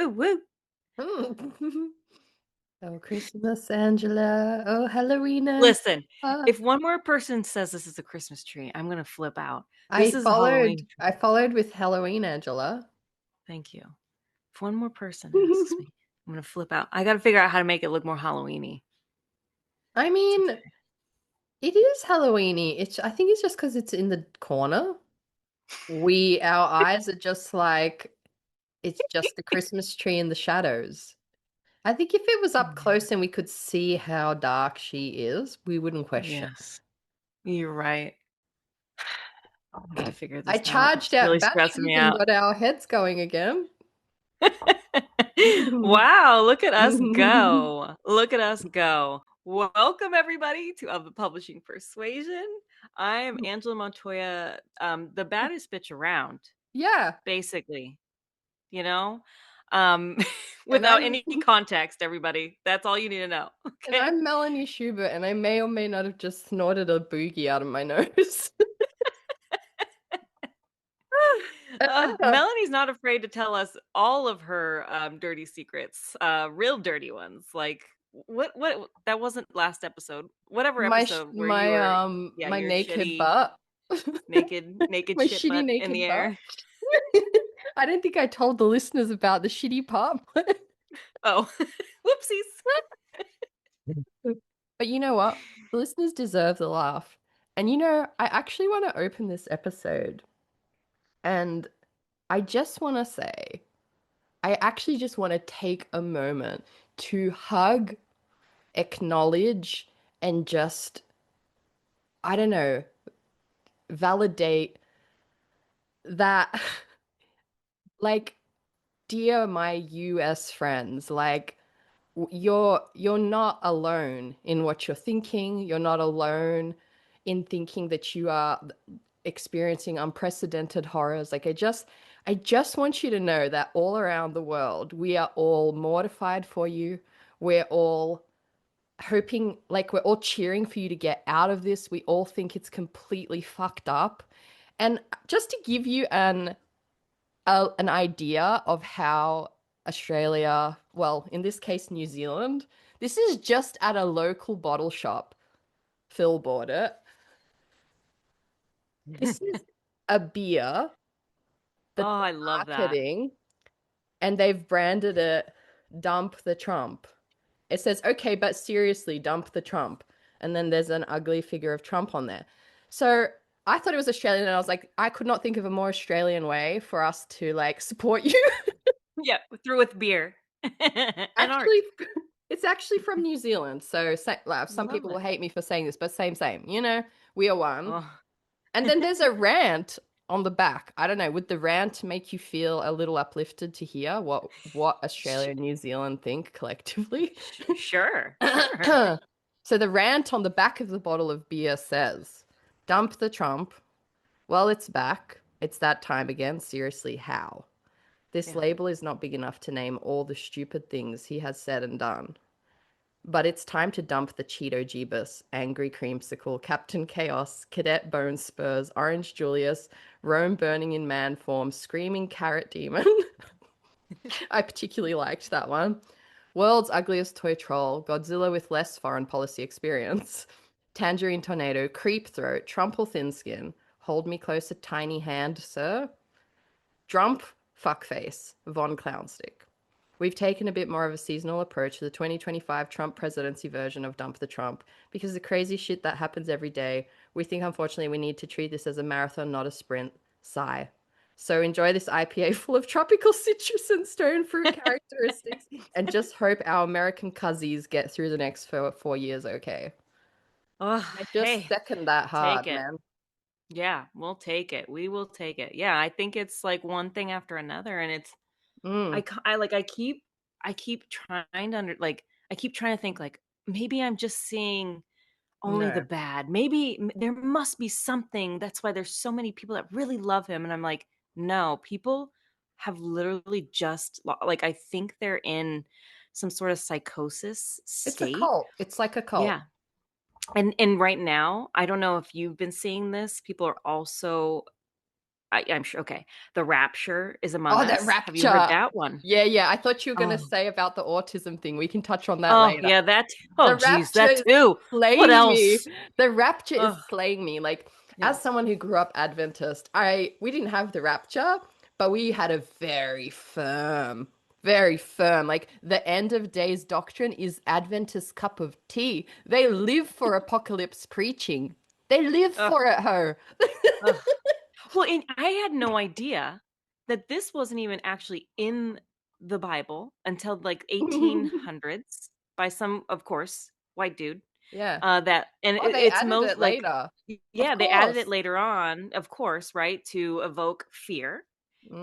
Woo woo. Oh, Christmas, Angela. Oh, Halloween, Listen, Angela. if one more person says this is a Christmas tree, I'm gonna flip out. I This is a followed. Halloween tree. I followed with Halloween, Angela. Thank you. If one more person asks me, I'm gonna flip out. I gotta figure out how to make it look more Halloweeny. I It's mean, okay. it is Halloweeny. I think it's just because it's in the corner. Our eyes are just like it's just the Christmas tree in the shadows. I think if it was up Yeah. close and we could see how dark she is, we wouldn't question. Yes, you're right. I gotta figure I this out. It's charged really out stressing batteries me and out. got our heads going again. Wow, look at us go. Look at us go. Welcome everybody to Of the Publishing Persuasion. I am Angela Montoya, the baddest bitch around, Yeah, basically, you know? Um and without I'm any context, everybody. That's all you need to know. and Okay. I'm Melanie Schubert, and I may or may not have just snorted a boogie out of my nose. Melanie's not afraid to tell us all of her dirty secrets, real dirty ones. Like what that wasn't last episode. Whatever episode where you were, yeah, My your naked shitty butt. naked My shit shitty butt in the naked butt. air. I don't think I told the listeners about the shitty part. Oh, whoopsies. But you know what? The listeners deserve the laugh. And I actually want to open this episode, and I just want to say, I actually just want to take a moment to hug, acknowledge, and just, I don't know, validate that, like, dear my US friends, like, you're not alone in what you're thinking. You're not alone in thinking that you are experiencing unprecedented horrors. Like I just want you to know that all around the world, we are all mortified for you. We're all hoping, like we're all cheering for you to get out of this. We all think it's completely fucked up. And just to give you an idea of how Australia, well, in this case, New Zealand, this is just at a local bottle shop. Phil bought it. This is a beer Oh, that I they're love that. marketing, and they've branded it Dump the Trump. It says, okay, but seriously, dump the Trump. And then there's an ugly figure of Trump on there. So I thought it was Australian, and I was like, I could not think of a more Australian way for us to like support you. Yeah, through with beer and art. Actually, it's actually from New Zealand. So some Love people will it. hate me for saying this, but same, same. We are one. Oh. And then there's a rant on the back. I don't know. Would the rant make you feel a little uplifted to hear what Australia Sh- and New Zealand think collectively? sure, sure. So the rant on the back of the bottle of beer says, "Dump the Trump. Well, it's back. It's that time again. Seriously, how? This Yeah. label is not big enough to name all the stupid things he has said and done. But it's time to dump the Cheeto Jeebus, Angry Creamsicle, Captain Chaos, Cadet Bone Spurs, Orange Julius, Rome Burning in Man Form, Screaming Carrot Demon." I particularly liked that one. World's Ugliest Toy Troll, Godzilla with less foreign policy experience, Tangerine Tornado, Creep Throat, Trumple Thin Skin, Hold Me Closer, Tiny Hand, Sir, Drump Fuckface, Von Clownstick. We've taken a bit more of a seasonal approach to the 2025 Trump presidency version of Dump the Trump because the crazy shit that happens every day, we think unfortunately we need to treat this as a marathon, not a sprint. Sigh. So enjoy this IPA full of tropical citrus and stone fruit characteristics and just hope our American cuzzies get through the next 4 years okay. Oh, I just hey, second that take hard, it. man. Yeah, we'll take it. We will take it. Yeah, I think it's like one thing after another, and it's Mm, I keep trying to I keep trying to think like maybe I'm just seeing only the no. bad. Maybe there must be something. That's why there's so many people that really love him, and I'm like, no, people have literally just like I think they're in some sort of psychosis It's a state. cult. It's like a cult. Yeah, and right now, I don't know if you've been seeing this, people are also I'm sure. Okay, the rapture is among Oh, that us. Have you heard rapture. that one? Yeah, yeah. I thought you were gonna Oh, say about the autism thing. We can touch on that oh later. yeah, that. Oh, The geez, rapture that is too. What slaying me. else? The rapture is Oh, slaying me. Like, as yes. someone who grew up Adventist, I we didn't have the rapture, but we had a very firm, like the end of days doctrine is Adventist cup of tea. They live for apocalypse preaching. They live Ugh, for it, ho. ugh. Well, and I had no idea that this wasn't even actually in the Bible until like 1800s by some, of course, white dude. Yeah. That and Oh, they it's added most it like later. Of yeah, they added it course. later on, of course, right, to evoke fear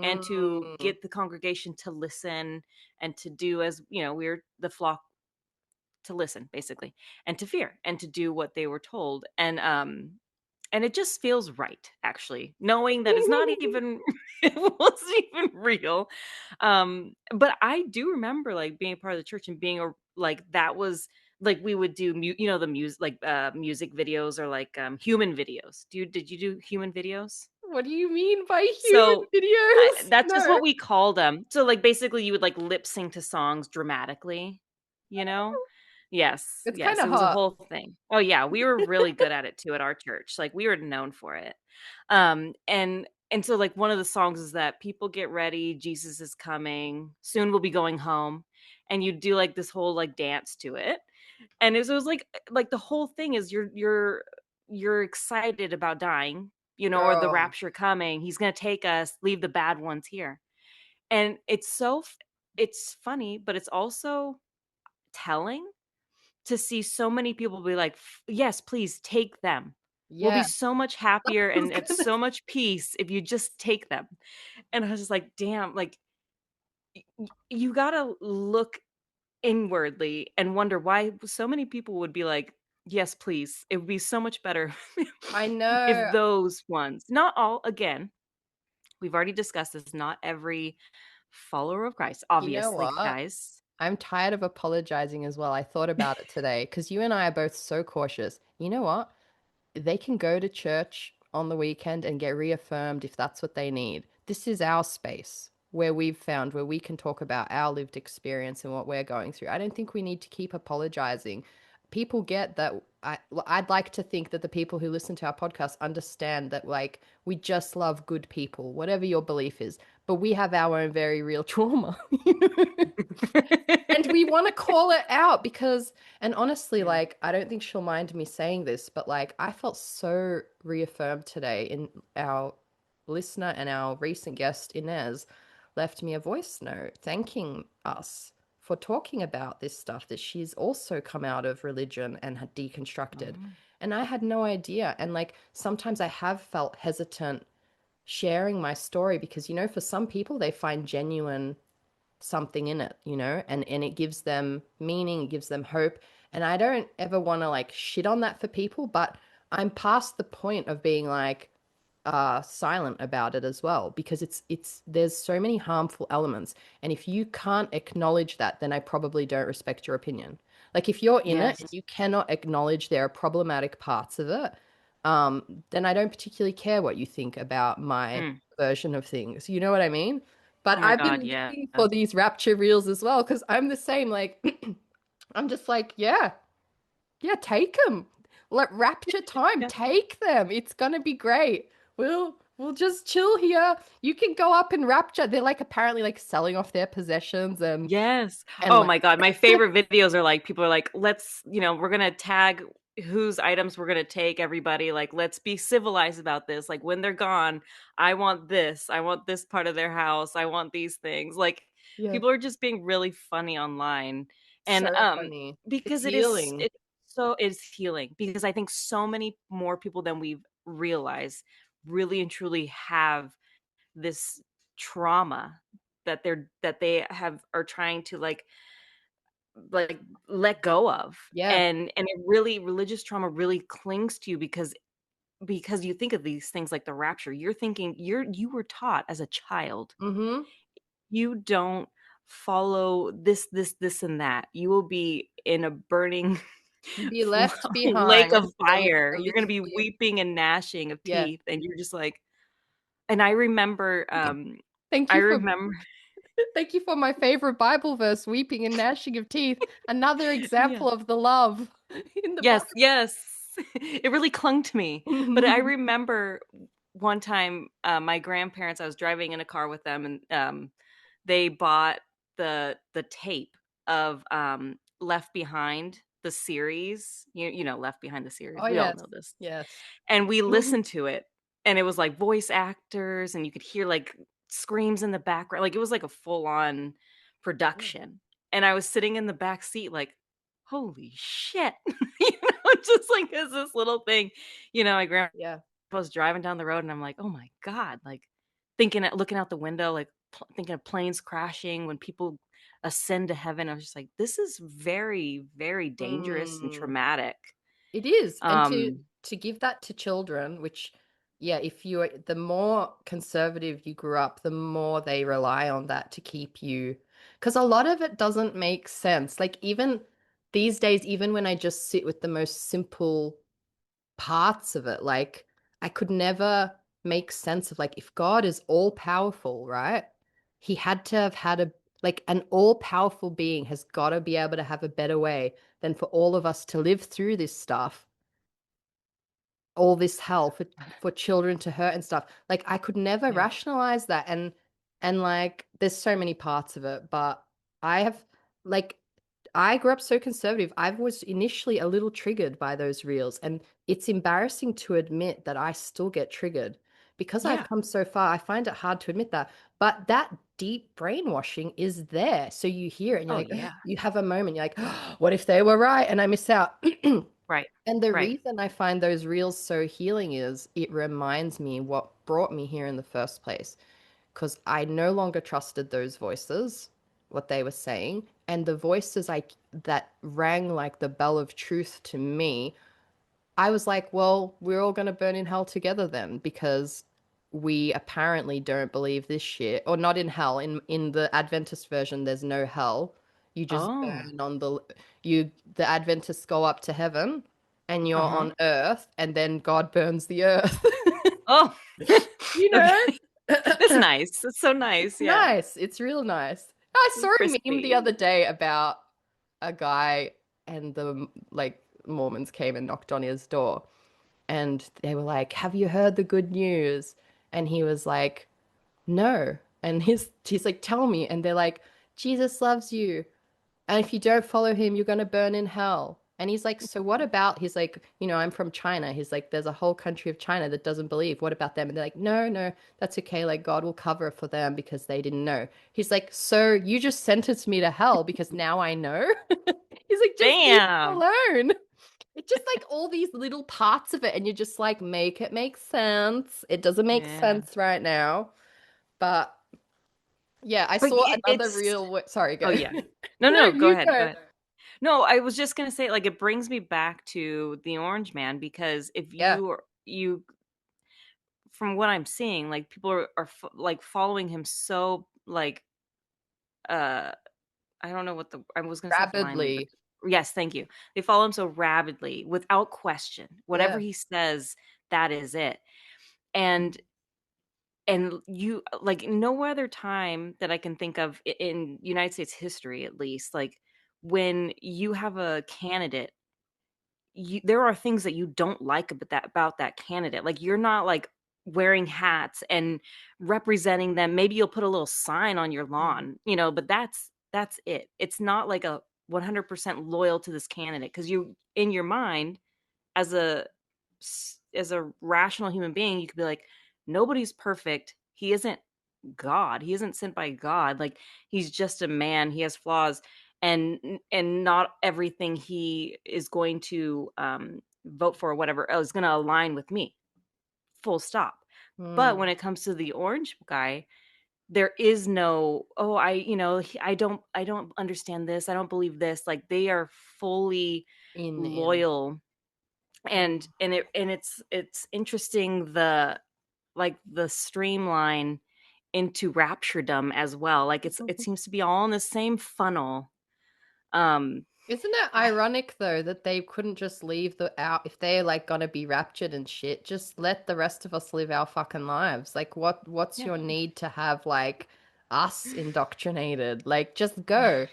and to Mm. get the congregation to listen and to do as we're the flock to listen basically and to fear and to do what they were told and it just feels right actually knowing that it's not even it wasn't even real but I do remember like being a part of the church and being a like that was like we would do the music like music videos or like human videos did you do human videos What do you mean by human so videos? that's just No. what we called them. So, like, basically, you would like lip sync to songs dramatically, you know? Yes, It's kind yes, of it was a hot. whole thing. Oh yeah, we were really good at it too at our church. Like we were known for it. And so like one of the songs is that people get ready, Jesus is coming, soon we'll be going home. And you do like this whole like dance to it. And it was like the whole thing is you're excited about dying, or the Oh, rapture coming. He's going to take us, leave the bad ones here. And it's funny, but it's also telling to see so many people be like, yes, please take them. We'll be yeah. so much I happier was and at gonna so much peace if you just take them. And I was just like, damn, like you got to look inwardly and wonder why so many people would be like, yes, please. It would be so much better I if know. those ones, not all, again, we've already discussed this, not every follower of Christ, You know obviously, what? guys. I'm tired of apologizing as well. I thought about it today because you and I are both so cautious. You know what? They can go to church on the weekend and get reaffirmed if that's what they need. This is our space where we've found where we can talk about our lived experience and what we're going through. I don't think we need to keep apologizing. People get that. I'd like to think that the people who listen to our podcast understand that, like, we just love good people, whatever your belief is, but we have our own very real trauma. And we want to call it out because, and honestly, Yeah. like, I don't think she'll mind me saying this, but like, I felt so reaffirmed today in our listener and our recent guest, Inez, left me a voice note thanking us for talking about this stuff that she's also come out of religion and had deconstructed. Mhm. And I had no idea. And like, sometimes I have felt hesitant sharing my story because, for some people, they find genuine something in it, and it gives them meaning, it gives them hope. And I don't ever want to like shit on that for people, but I'm past the point of being like silent about it as well because it's there's so many harmful elements. And if you can't acknowledge that, then I probably don't respect your opinion. Like if you're in it Yes. and you cannot acknowledge there are problematic parts of it, then I don't particularly care what you think about my Mm. version of things. You know what I mean? But Oh my I've God, been yes. looking for these rapture reels as well because I'm the same. Like, I'm just like, yeah, yeah, take them. Let rapture time, Yeah. take them. It's gonna be great. We'll just chill here. You can go up and rapture. They're like apparently like selling off their possessions Yes. and Oh like my God. My favorite videos are like people are like, let's, we're gonna tag whose items we're gonna take, everybody. Like, let's be civilized about this. Like when they're gone, I want this. I want this part of their house. I want these things. Like yeah, people are just being really funny online. And so funny. It's because healing. it's healing because I think so many more people than we've realized really and truly have this trauma that they have are trying to like let go of. Yeah. And it really religious trauma really clings to you because you think of these things like the rapture. You're thinking you were taught as a child, Mm-hmm. you don't follow this and that. You will be in a burning Be left lake behind. of There was fire. a You're going to list be here. weeping and gnashing of Yeah. teeth and you're just like And I remember, Thank I you for remember, thank you for my favorite Bible verse, weeping and gnashing of teeth. Another yeah. example of the love in the Yes, Bible. yes. It really clung to me. But I remember one time, my grandparents, I was driving in a car with them, and they bought the tape of Left Behind, the series. You know Left Behind, the series. Oh We all yes, know this. yes. And we listened to it, and it was like voice actors, and you could hear like screams in the background. Like it was like a full-on production. And I was sitting in the back seat like, holy shit. Just like as this little thing, my grandpa Yeah. was driving down the road, and I'm like, oh my God, like looking out the window, like thinking of planes crashing when people ascend to heaven. I was just like, this is very, very dangerous and Mm. traumatic. It is. And Um, to give that to children, which yeah, if you are the more conservative you grew up, the more they rely on that to keep you, because a lot of it doesn't make sense. Like even these days, even when I just sit with the most simple parts of it, like I could never make sense of like if God is all powerful, right? He had to have had a like an all powerful being has got to be able to have a better way than for all of us to live through this stuff, all this hell for children to hurt and stuff. Like I could never yeah. rationalize that, and like there's so many parts of it, but I have like I grew up so conservative. I was initially a little triggered by those reels, and it's embarrassing to admit that I still get triggered because I've Yeah. come so far. I find it hard to admit that, but that deep brainwashing is there. So you hear it and you're Oh like, yeah. you have a moment, you're like, what if they were right and I miss out? Right. And the Right. reason I find those reels so healing is it reminds me what brought me here in the first place. Because I no longer trusted those voices, what they were saying, and the voices that rang like the bell of truth to me, I was like, well, we're all going to burn in hell together then because we apparently don't believe this shit. Or not in hell. In the Adventist version, there's no hell. You just Oh. burn on the Adventists go up to heaven and you're Uh-huh. on earth and then God burns the earth. Oh. You know? Okay. That's nice. That's so nice. Yeah. Nice. It's real nice. I saw a meme the Crispy. other day about a guy and the like Mormons came and knocked on his door and they were like, "Have you heard the good news?" And he was like, "No." And he's like, "Tell me." And they're like, "Jesus loves you. And if you don't follow him, you're going to burn in hell." And he's like, "So what about?" He's like, "I'm from China." He's like, "There's a whole country of China that doesn't believe. What about them?" And they're like, "No, no, that's okay. Like, God will cover it for them because they didn't know." He's like, "So you just sentenced me to hell because now I know?" He's like, "Just leave me Damn. alone." It's just like all these little parts of it, and you're just like, make it make sense. It doesn't make Yeah. sense right now. But yeah, I But saw another it's real. Sorry, oh go. yeah. No, No, no, go you ahead. Go go. ahead. No, I was just gonna say, like, it brings me back to the Orange Man, because if Yeah. you from what I'm seeing, like people like following him so like uh I don't know what I was gonna say blindly, but Rapidly. yes, thank you. They follow him so rabidly without question. Whatever Yeah. he says, that is it. And you like no other time that I can think of in United States history, at least, like when you have a candidate, there are things that you don't like about that candidate. Like you're not like wearing hats and representing them. Maybe you'll put a little sign on your Mm. lawn, but that's it. It's not like a 100% loyal to this candidate, because you in your mind, as a rational human being, you could be like, nobody's perfect. He isn't God. He isn't sent by God. Like he's just a man. He has flaws, and not everything he is going to vote for or whatever is going to align with me. Full stop. But when Mm. it comes to the orange guy, there is no, oh, I don't understand this. I don't believe this. Like they are fully In. loyal. and Mm. and it and it's interesting, the streamline into rapturedom as well. Like it seems to be all in the same funnel. Um Isn't it ironic though that they couldn't just leave the out if they're like gonna be raptured and shit, just let the rest of us live our fucking lives. Like what's Yeah. your need to have like us indoctrinated? Like just go.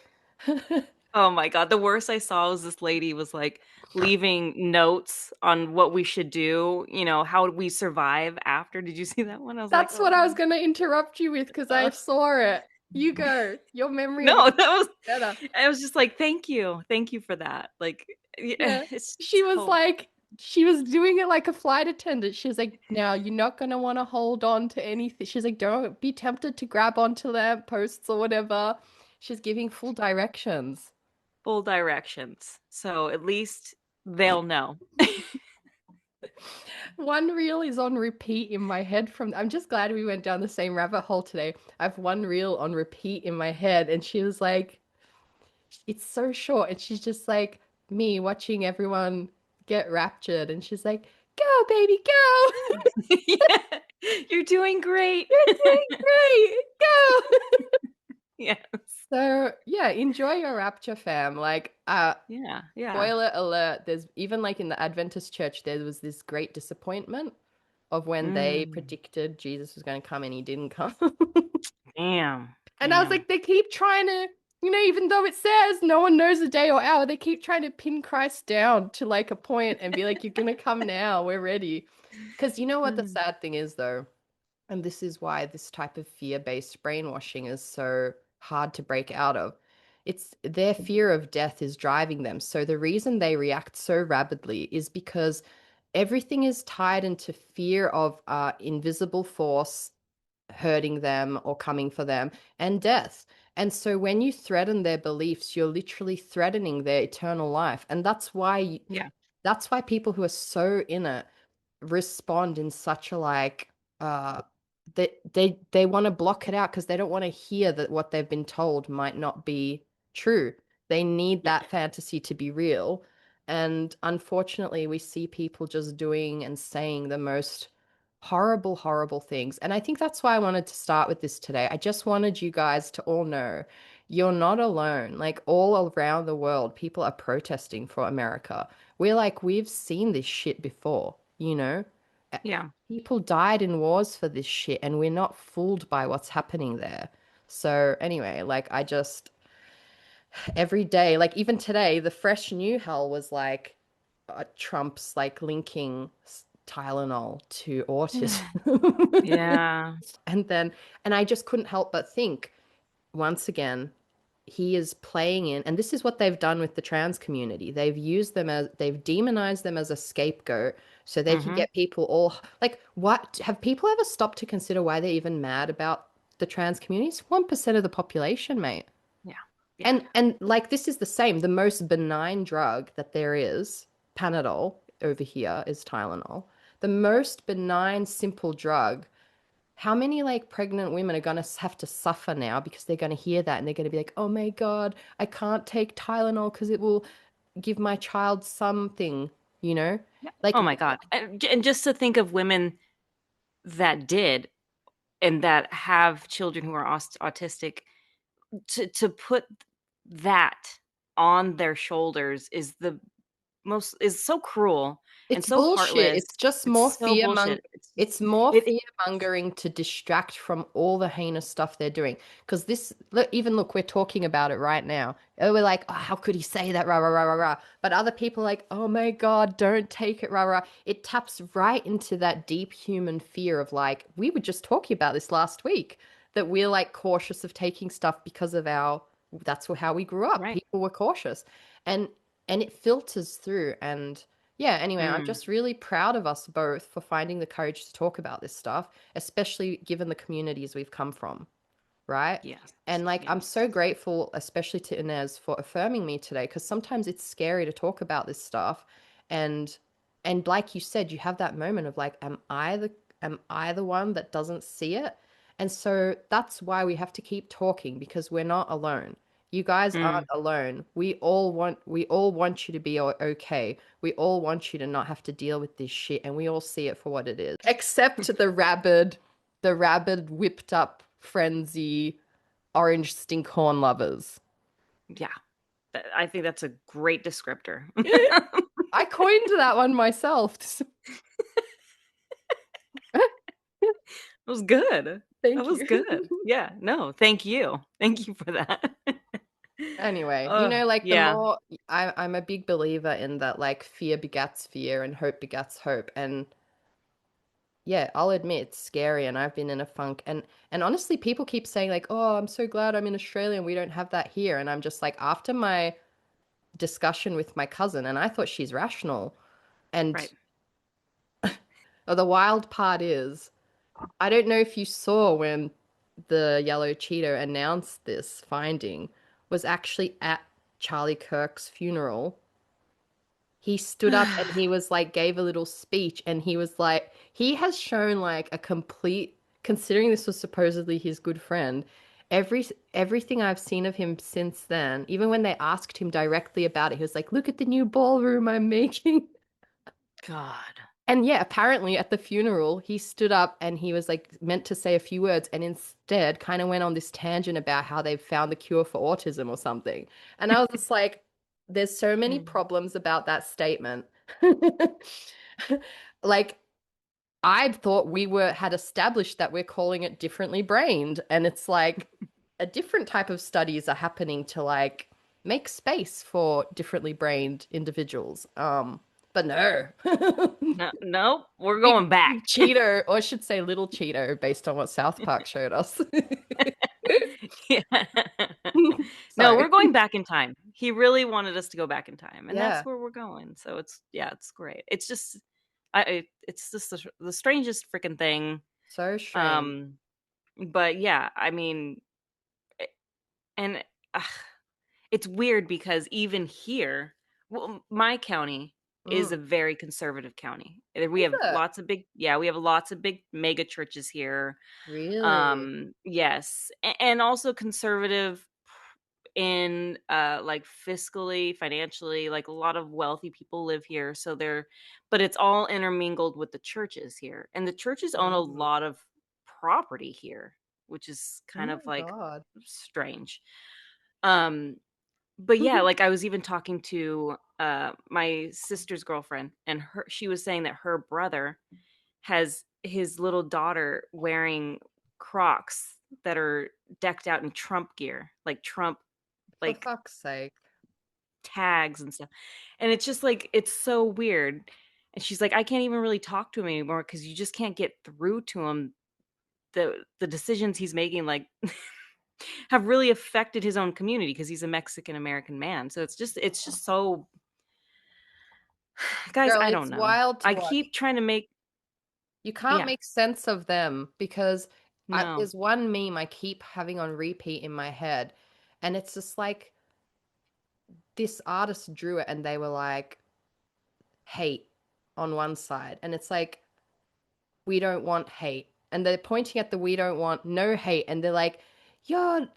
Oh my God. The worst I saw was this lady was like leaving notes on what we should do, how we survive after. Did you see that one? I was like, That's oh what I was God. gonna interrupt you with because I Uh, saw it. You go. Your memory of it no, is that was, better. I was just like, thank you. Thank you for that. Like, yeah, Yeah. it's She just was hope. like, she was doing it like a flight attendant. She was like, now you're not going to want to hold on to anything. She's like, don't be tempted to grab onto lamp posts or whatever. She's giving full directions. Full directions. So at least they'll know. One reel is on repeat in my head from, I'm just glad we went down the same rabbit hole today. I have one reel on repeat in my head, and she was like, it's so short. And she's just like, me watching everyone get raptured. And she's like, go, baby, go. Yeah, you're doing great. You're doing great. Go. Yes. So yeah, enjoy your rapture, fam. Like, Yeah, yeah. spoiler alert, there's even like in the Adventist church, there was this great disappointment of when they Mm, predicted Jesus was going to come and he didn't come. damn, And I was damn. like, they keep trying to, even though it says no one knows the day or hour, they keep trying to pin Christ down to like a point and be like, you're gonna come now, we're ready. Because you know what the Mm, sad thing is though? And this is why this type of fear-based brainwashing is so hard to break out of. It's their fear of death is driving them. So the reason they react so rapidly is because everything is tied into fear of invisible force hurting them or coming for them and death. And so when you threaten their beliefs, you're literally threatening their eternal life. And yeah, that's why people who are so in it respond in such a like uh they want to block it out because they don't want to hear that what they've been told might not be true. They need yeah, that fantasy to be real. And unfortunately, we see people just doing and saying the most horrible, horrible things. And I think that's why I wanted to start with this today. I just wanted you guys to all know you're not alone. Like all around the world, people are protesting for America. We're like, we've seen this shit before, you know? yeah. People died in wars for this shit, and we're not fooled by what's happening there. So, anyway, like, I just, every day, like, even today, the fresh new hell was like Trump's like linking Tylenol to autism. Yeah. And then, and I just couldn't help but think, once again, he is playing in, and this is what they've done with the trans community. They've demonized them as a scapegoat so they can Mm-hmm. get people all like, what have people ever stopped to consider why they're even mad about the trans community? It's 1% of the population, mate. Yeah. Yeah. And like this is the same. The most benign drug that there is, Panadol over here is Tylenol. The most benign, simple drug. How many like pregnant women are gonna have to suffer now because they're gonna hear that and they're gonna be like, "Oh my God, I can't take Tylenol because it will give my child something," you know? Yeah. Like, Oh my God. And just to think of women that did and that have children who are autistic, to put that on their shoulders is so cruel and it's so bullshit. heartless. It's just more It's so fear mong bullshit. It's just it's more it fear mongering to distract from all the heinous stuff they're doing. Because this, look, even look, we're talking about it right now. And we're like, oh, how could he say that? Rah, rah, rah, rah, rah. But other people are like, oh my God, don't take it, rah, rah. It taps right into that deep human fear of like, we were just talking about this last week, that we're like cautious of taking stuff because of that's how we grew up. right. People were cautious. And and it filters through. And yeah, anyway, I'm Mm, just really proud of us both for finding the courage to talk about this stuff, especially given the communities we've come from, right? yes. And like, I'm Yes. so grateful, especially to Inez for affirming me today, because sometimes it's scary to talk about this stuff. And like you said, you have that moment of like, am I the one that doesn't see it? And so that's why we have to keep talking because we're not alone. You guys aren't Mm. alone. We all want you to be okay. We all want you to not have to deal with this shit and we all see it for what it is. Except the rabid whipped up frenzy orange stinkhorn lovers. Yeah. I think that's a great descriptor. I coined that one myself. It was good. That Thank was you. good. Yeah, no, thank you. Thank you for that. Anyway, Oh, like the yeah, more I'm a big believer in that, like fear begats fear and hope begats hope. And yeah, I'll admit it's scary and I've been in a funk. And honestly, people keep saying like, "Oh, I'm so glad I'm in Australia and we don't have that here." And I'm just like, after my discussion with my cousin, and I thought she's rational. And right. the wild part is, I don't know if you saw when the yellow cheetah announced this finding was actually at Charlie Kirk's funeral. He stood up and he was like, gave a little speech, and he was like, he has shown like a complete, considering this was supposedly his good friend, everything I've seen of him since then, even when they asked him directly about it, he was like, look at the new ballroom I'm making. God. And yeah, apparently at the funeral, he stood up and he was like meant to say a few words and instead kind of went on this tangent about how they've found the cure for autism or something. And I was just like, there's so many Mm. problems about that statement. Like, I thought we were had established that we're calling it differently brained, and it's like a different type of studies are happening to like make space for differently brained individuals. But no. No, nope, we're going Big back. Cheeto, or I should say Little Cheeto, based on what South Park showed us. Yeah. No, Sorry. we're going back in time. He really wanted us to go back in time, and that's Yeah, where we're going. So it's yeah, it's great. It's just it's just the strangest freaking thing. so strange. Um, but yeah, I mean, and uh, it's weird because even here, well, my county is Mm. a very conservative county. We Is have it? lots of big, yeah, we have lots of big mega churches here. Really? Yes, and also conservative in like fiscally, financially, like a lot of wealthy people live here, so they're, but it's all intermingled with the churches here, and the churches own a Mm. lot of property here, which is Oh kind my of like God. strange. Um, but yeah, like I was even talking to my sister's girlfriend, and her she was saying that her brother has his little daughter wearing Crocs that are decked out in Trump gear, like Trump For like fuck's sake. tags and stuff. And it's just like it's so weird. And she's like, I can't even really talk to him anymore because you just can't get through to him. The decisions he's making like have really affected his own community because he's a Mexican American man. So it's just so guys, Girl, I don't it's know. wild to I watch. keep trying to make You can't yeah, make sense of them because no. there's one meme I keep having on repeat in my head, and it's just like this artist drew it, and they were like, hate on one side, and it's like, we don't want hate. And they're pointing at the we don't want no hate, and they're like, you're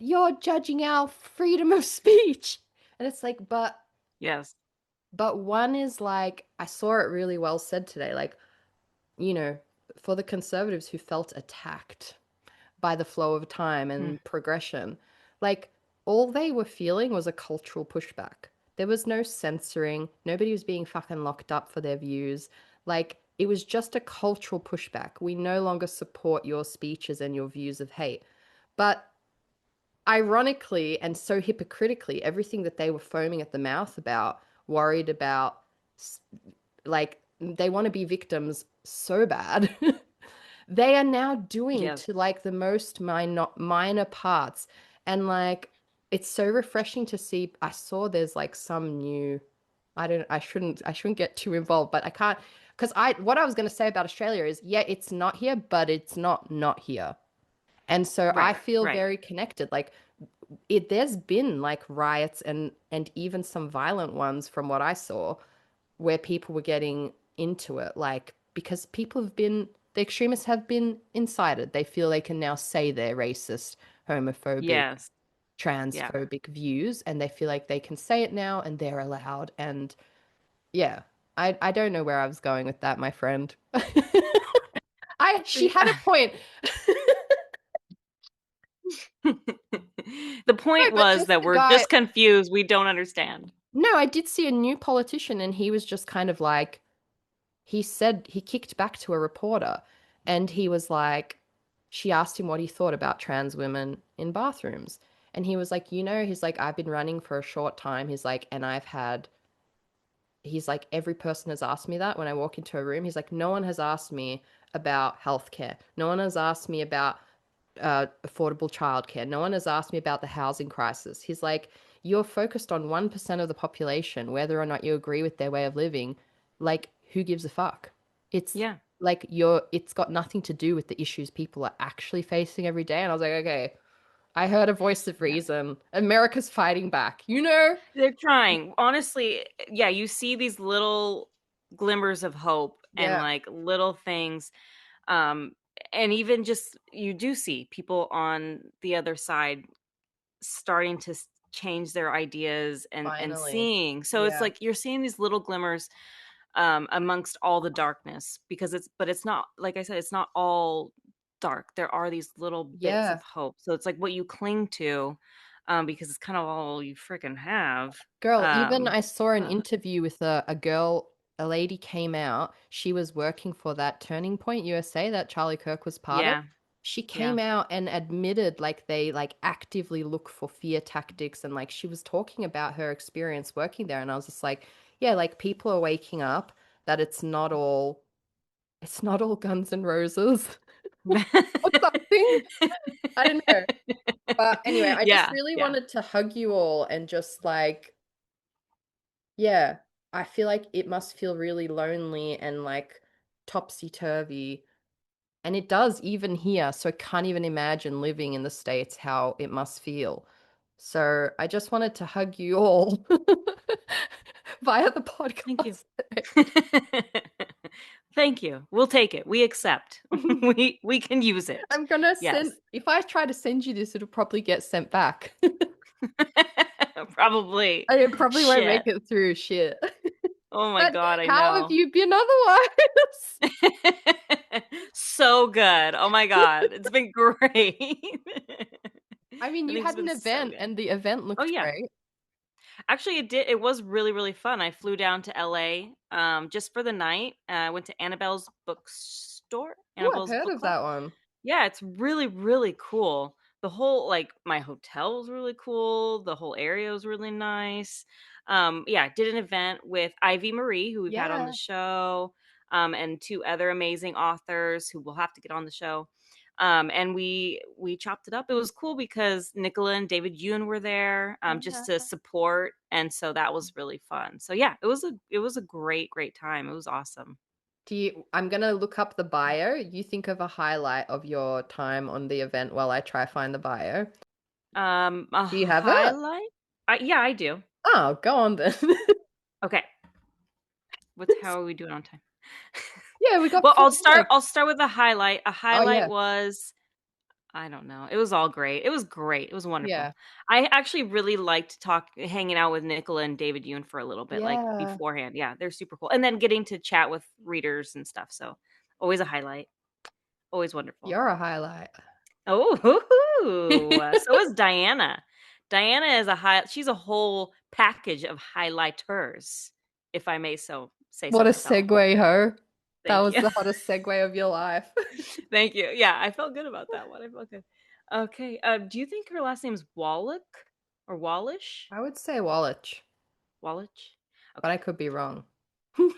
judging our freedom of speech. And it's like, Yes. but one is like, I saw it really well said today, like, you know, for the conservatives who felt attacked by the flow of time Mm, and progression. Like, all they were feeling was a cultural pushback. There was no censoring. Nobody was being fucking locked up for their views. Like, it was just a cultural pushback. We no longer support your speeches and your views of hate. But ironically and so hypocritically, everything that they were foaming at the mouth about, worried about, like, they want to be victims so bad. They are now doing yes. to like the most minor parts. And like, it's so refreshing to see. I saw there's like some new, I shouldn't get too involved, but I can't, because what I was going to say about Australia is, yeah, it's not here, but it's not here. And so I Right. feel Right. very connected. Like, there's been like riots and even some violent ones from what I saw, where people were getting into it, like, because the extremists have been incited. They feel they can now say their racist, homophobic, Yes. Yeah. transphobic views, and they feel like they can say it now and they're allowed. And yeah, I don't know where I was going with that, my friend. She had a point. The No, point but was just that the we're guy. just confused. We don't understand. No, I did see a new politician, and he was just kind of like, he said he kicked back to a reporter, and he was like, she asked him what he thought about trans women in bathrooms. And he was like, he's like, I've been running for a short time. He's like, and he's like, every person has asked me that when I walk into a room. He's like, no one has asked me about healthcare. No one has asked me about affordable childcare. No one has asked me about the housing crisis. He's like, you're focused on 1% of the population, whether or not you agree with their way of living. Like, who gives a fuck? It's Yeah. like it's got nothing to do with the issues people are actually facing every day. And I was like, okay, I heard a voice of Yeah. reason. America's fighting back, you know? They're trying. Honestly, yeah, you see these little glimmers of hope and Yeah, like little things. Um, and even just you do see people on the other side starting to change their ideas and finally. seeing. So it's Yeah. like you're seeing these little glimmers amongst all the darkness because it's not, like I said, it's not all dark. There are these little bits Yeah. of hope. So it's like what you cling to, because it's kind of all you freaking have. Girl, even Um, I saw an uh, interview with a girl, a lady came out. She was working for that Turning Point USA that Charlie Kirk was part of. yeah, She yeah. came out and admitted like they like actively look for fear tactics, and like she was talking about her experience working there, and I was just like, yeah, like people are waking up that it's not all Guns and Roses or something. I don't know. But anyway, I just Yeah, really yeah. wanted to hug you all and just like, yeah, I feel like it must feel really lonely and like topsy-turvy. And it does even here. So I can't even imagine living in the States how it must feel. So I just wanted to hug you all via the Thank you. podcast. Thank you. We'll take it. We accept. We can use it. I'm gonna Yes. if I try to send you this, it'll probably get sent back. Probably. I probably won't make Shit. it through shit. Oh my But God, I how have know. you been otherwise? So good. Oh my God. It's been great. I mean, I you think it's had an been so event good. and the event Oh looked yeah. great. Actually, it was really, really fun. I flew down to LA just for the night. I went to Annabelle's bookstore, Oh, I've Annabelle's heard Book of Club. that one. Yeah, it's really, really cool. The whole like my hotel was really cool. The whole area was really nice. Yeah, I did an event with Ivy Marie, who we've had on the Yeah. show, and two other amazing authors who will have to get on the show. And we chopped it up. It was cool because Nicola and David Yoon were there, just to support, and so that was really fun. So yeah, it was a great, great time. It was awesome. I'm gonna look up the bio. You think of a highlight of your time on the event while I try find the bio. A Do you have it? highlight? Yeah, I do. Oh, go on then. Okay. What's how are we doing on time? Yeah, we got Well, 40 minutes. I'll start with a highlight. A Oh highlight yeah. was, I don't know. It was all great. It was great. It was wonderful. Yeah. I actually really liked hanging out with Nicola and David Yoon for a little bit, like Yeah. beforehand. Yeah, they're super cool. And then getting to chat with readers and stuff. So always a highlight. Always wonderful. You're a highlight. Oh, so is Diana. Diana is she's a whole package of highlighters, if I may so say so What a myself. segue, ho. That Thank was you. the hottest segue of your life. Thank you. Yeah, I felt good about that one. I felt good. Okay. Do you think her last name's Wallach or Wallish? I would say Wallach, Wallach? but I Okay. could be wrong. Yeah,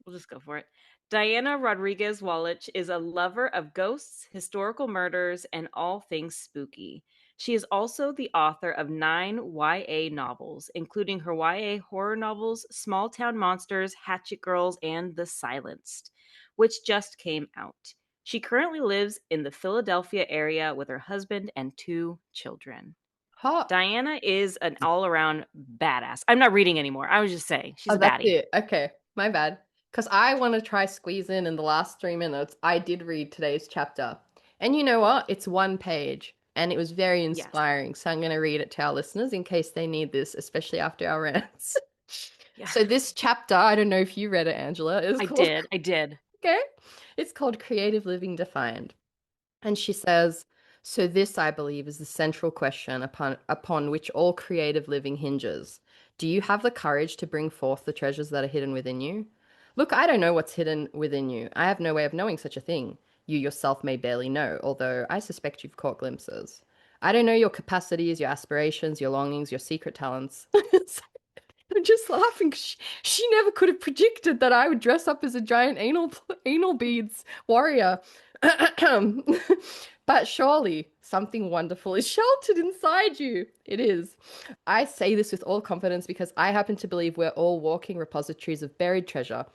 we'll just go for it. Diana Rodriguez Wallach is a lover of ghosts, historical murders, and all things spooky. She is also the author of 9 YA novels, including her YA horror novels Small Town Monsters, Hatchet Girls, and The Silenced, which just came out. She currently lives in the Philadelphia area with her husband and 2 children. Hot. Diana is an all around badass. I'm not reading anymore. I was just saying, she's Oh, a that's baddie. it. Okay, my bad. Because I want to try squeeze in the last 3 minutes. I did read today's chapter. And you know what? It's one page and it was very Yes. inspiring. So I'm going to read it to our listeners in case they need this, especially after our rants. Yeah. So this chapter, I don't know if you read it, Angela, is I called, did. I did. okay, it's called Creative Living Defined. And she says, So this, I believe, is the central question upon which all creative living hinges. Do you have the courage to bring forth the treasures that are hidden within you? Look, I don't know what's hidden within you. I have no way of knowing such a thing. You yourself may barely know, although I suspect you've caught glimpses. I don't know your capacities, your aspirations, your longings, your secret talents. I'm just laughing. She never could have predicted that I would dress up as a giant anal beads warrior. But surely something wonderful is sheltered inside you. It is. I say this with all confidence because I happen to believe we're all walking repositories of buried treasure.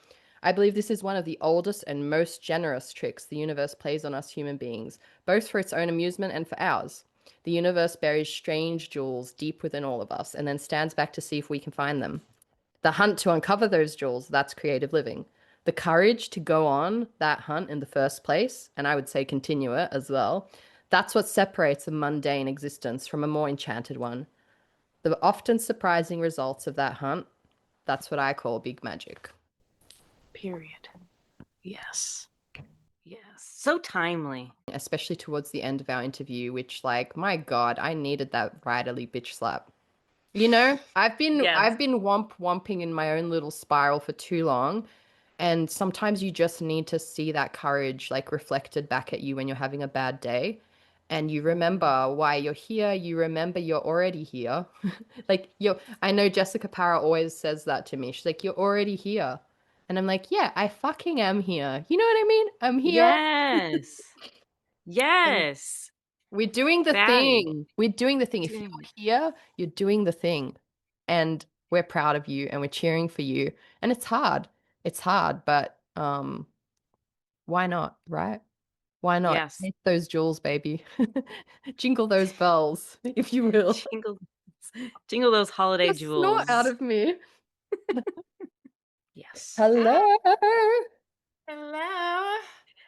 I believe this is one of the oldest and most generous tricks the universe plays on us human beings, both for its own amusement and for ours. The universe buries strange jewels deep within all of us and then stands back to see if we can find them. The hunt to uncover those jewels, that's creative living. The courage to go on that hunt in the first place, and I would say continue it as well, that's what separates a mundane existence from a more enchanted one. The often surprising results of that hunt, that's what I call big magic. Period. Yes. Yes. So timely. Especially towards the end of our interview, which, like, my God, I needed that writerly bitch slap. You know, I've been Yes. I've been womping in my own little spiral for too long, and sometimes you just need to see that courage like reflected back at you when you're having a bad day, and you remember why you're here, you remember you're already here. Like you're I know Jessica Parra always says that to me. She's like, "You're already here." And I'm like, "Yeah, I fucking am here." You know what I mean? I'm here. Yes. And Yes. we're doing the Batty. thing. We're doing the thing. If you're Doing here, you're doing the thing. And we're proud of you and we're cheering for you. And it's hard. It's hard, but why not, right? Why not? yes. Hit those jewels, baby. Jingle those bells, if you will. Jingle jingle those holiday Just snort out jewels. of me. Yes. Hello. Hello.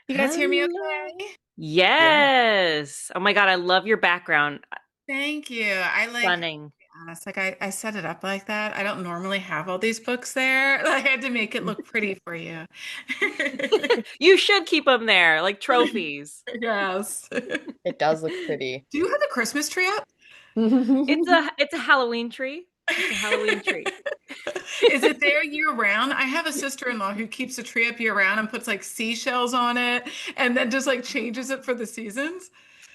You guys hear me Hello. okay? Yeah. Yes. Oh my God, I love your background. Thank you. I like, to Stunning. be honest, like I set it up like that. I don't normally have all these books there. Like I had to make it look pretty for you. You should keep them there like trophies. Yes. It does look pretty. Do you have the Christmas tree up? It's a Halloween tree. It's a Halloween tree. Is it there year round? I have a sister-in-law who keeps a tree up year round and puts like seashells on it and then just like changes it for the seasons.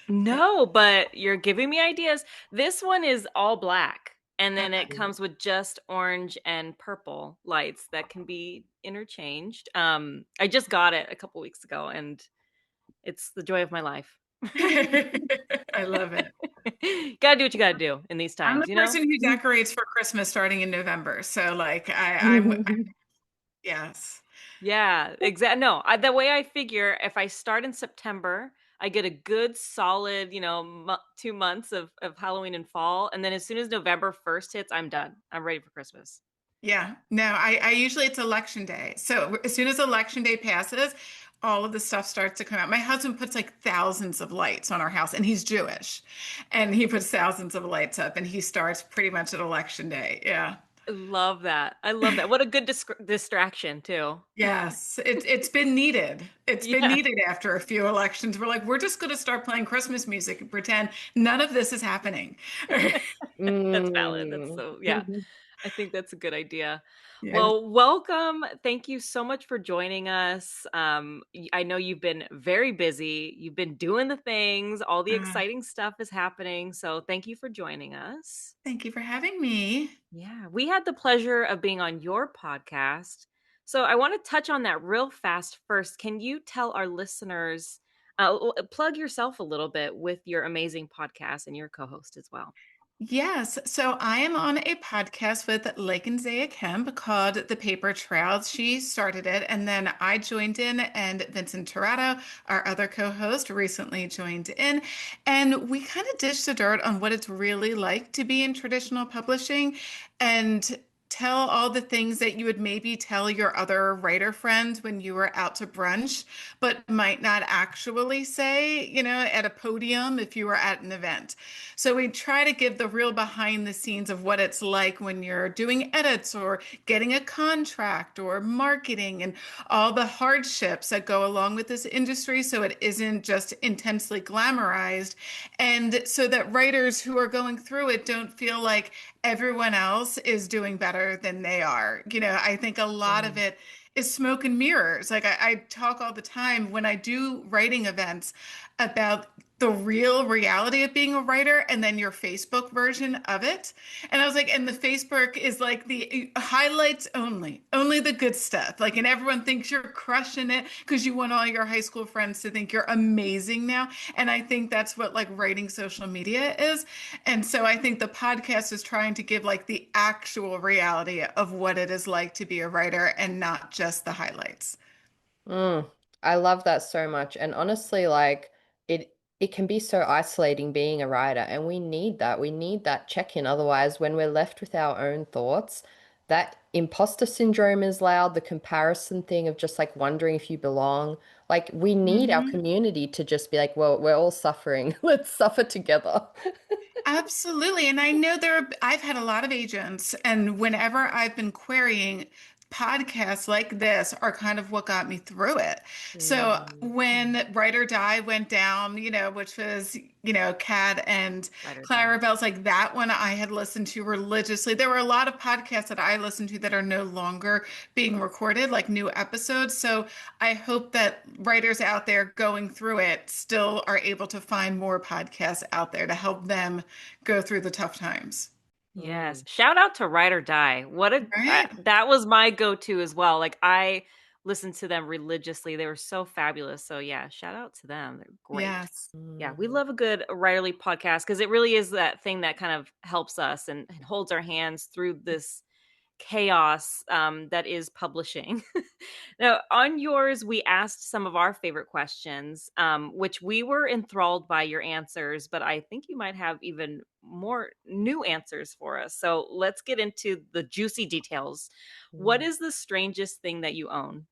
No, but you're giving me ideas. This one is all black, and then it Okay. comes with just orange and purple lights that can be interchanged. I just got it a couple weeks ago, and it's the joy of my life. I love it. Gotta do what you gotta do in these I'm times, the you know? person who decorates for Christmas starting in November. So like yes. Yeah, exactly. No, the way I figure, if I start in September, I get a good solid, 2 months of Halloween and fall, and then as soon as November 1st hits, I'm done. I'm ready for Christmas. Yeah. No, I usually it's election day. So as soon as election day passes, all of the stuff starts to come out. My husband puts like thousands of lights on our house and he's Jewish. And he puts thousands of lights up and he starts pretty much at election day. Yeah. Love that. I love that. What a good distraction too. Yes, it's been needed. It's been Yeah, needed after a few elections. We're like, we're just going to start playing Christmas music and pretend none of this is happening. that's valid. That's Mm. so, yeah. I think that's a good idea. Yeah. Well, welcome. Thank you so much for joining us. I know you've been very busy. You've been doing the things. All the Uh, exciting stuff is happening. So thank you for joining us. Thank you for having me. Yeah, we had the pleasure of being on your podcast. So I want to touch on that real fast first. Can you tell our listeners, plug yourself a little bit with your amazing podcast and your co-host as well? Yes, so I am on a podcast with Lake and Zaya Kemp called The Paper Trail. She started it, and then I joined in, and Vincent Torado, our other co-host, recently joined in, and we kind of dished the dirt on what it's really like to be in traditional publishing. And tell all the things that you would maybe tell your other writer friends when you were out to brunch, but might not actually say, at a podium if you were at an event. So we try to give the real behind the scenes of what it's like when you're doing edits or getting a contract or marketing and all the hardships that go along with this industry. So it isn't just intensely glamorized. And so that writers who are going through it don't feel like everyone else is doing better than they are. I think a lot of Mm. it is smoke and mirrors. Like I talk all the time when I do writing events about the real reality of being a writer and then your Facebook version of it. And I was like, and the Facebook is like the highlights only the good stuff. Like, and everyone thinks you're crushing it because you want all your high school friends to think you're amazing now. And I think that's what like writing social media is. And so I think the podcast is trying to give like the actual reality of what it is like to be a writer and not just the highlights. Mm, I love that so much. And honestly, like it can be so isolating being a writer, and we need that. We need that check-in. Otherwise, when we're left with our own thoughts, that imposter syndrome is loud, the comparison thing of just like wondering if you belong. Like we need our Mhm. community to just be like, well, we're all suffering. Let's suffer together. Absolutely. And I know I've had a lot of agents, and whenever I've been querying podcasts like this are kind of what got me through it. So Mm. when Write or Die went down, which was, Kat and Right or die. Clara Bell's like that one I had listened to religiously. There were a lot of podcasts that I listened to that are no longer being recorded, like new episodes. So I hope that writers out there going through it still are able to find more podcasts out there to help them go through the tough times. Yes. Mm. Shout out to Ride or Die. Right? That was my go-to as well. Like I listened to them religiously. They were so fabulous. So yeah, shout out to them. They're great. Yes. Yeah, we Mm. love a good writerly podcast because it really is that thing that kind of helps us and holds our hands through this chaos that is publishing. Now, on yours, we asked some of our favorite questions, which we were enthralled by your answers, but I think you might have even more new answers for us. So let's get into the juicy details. What Mm. is the strangest thing that you own?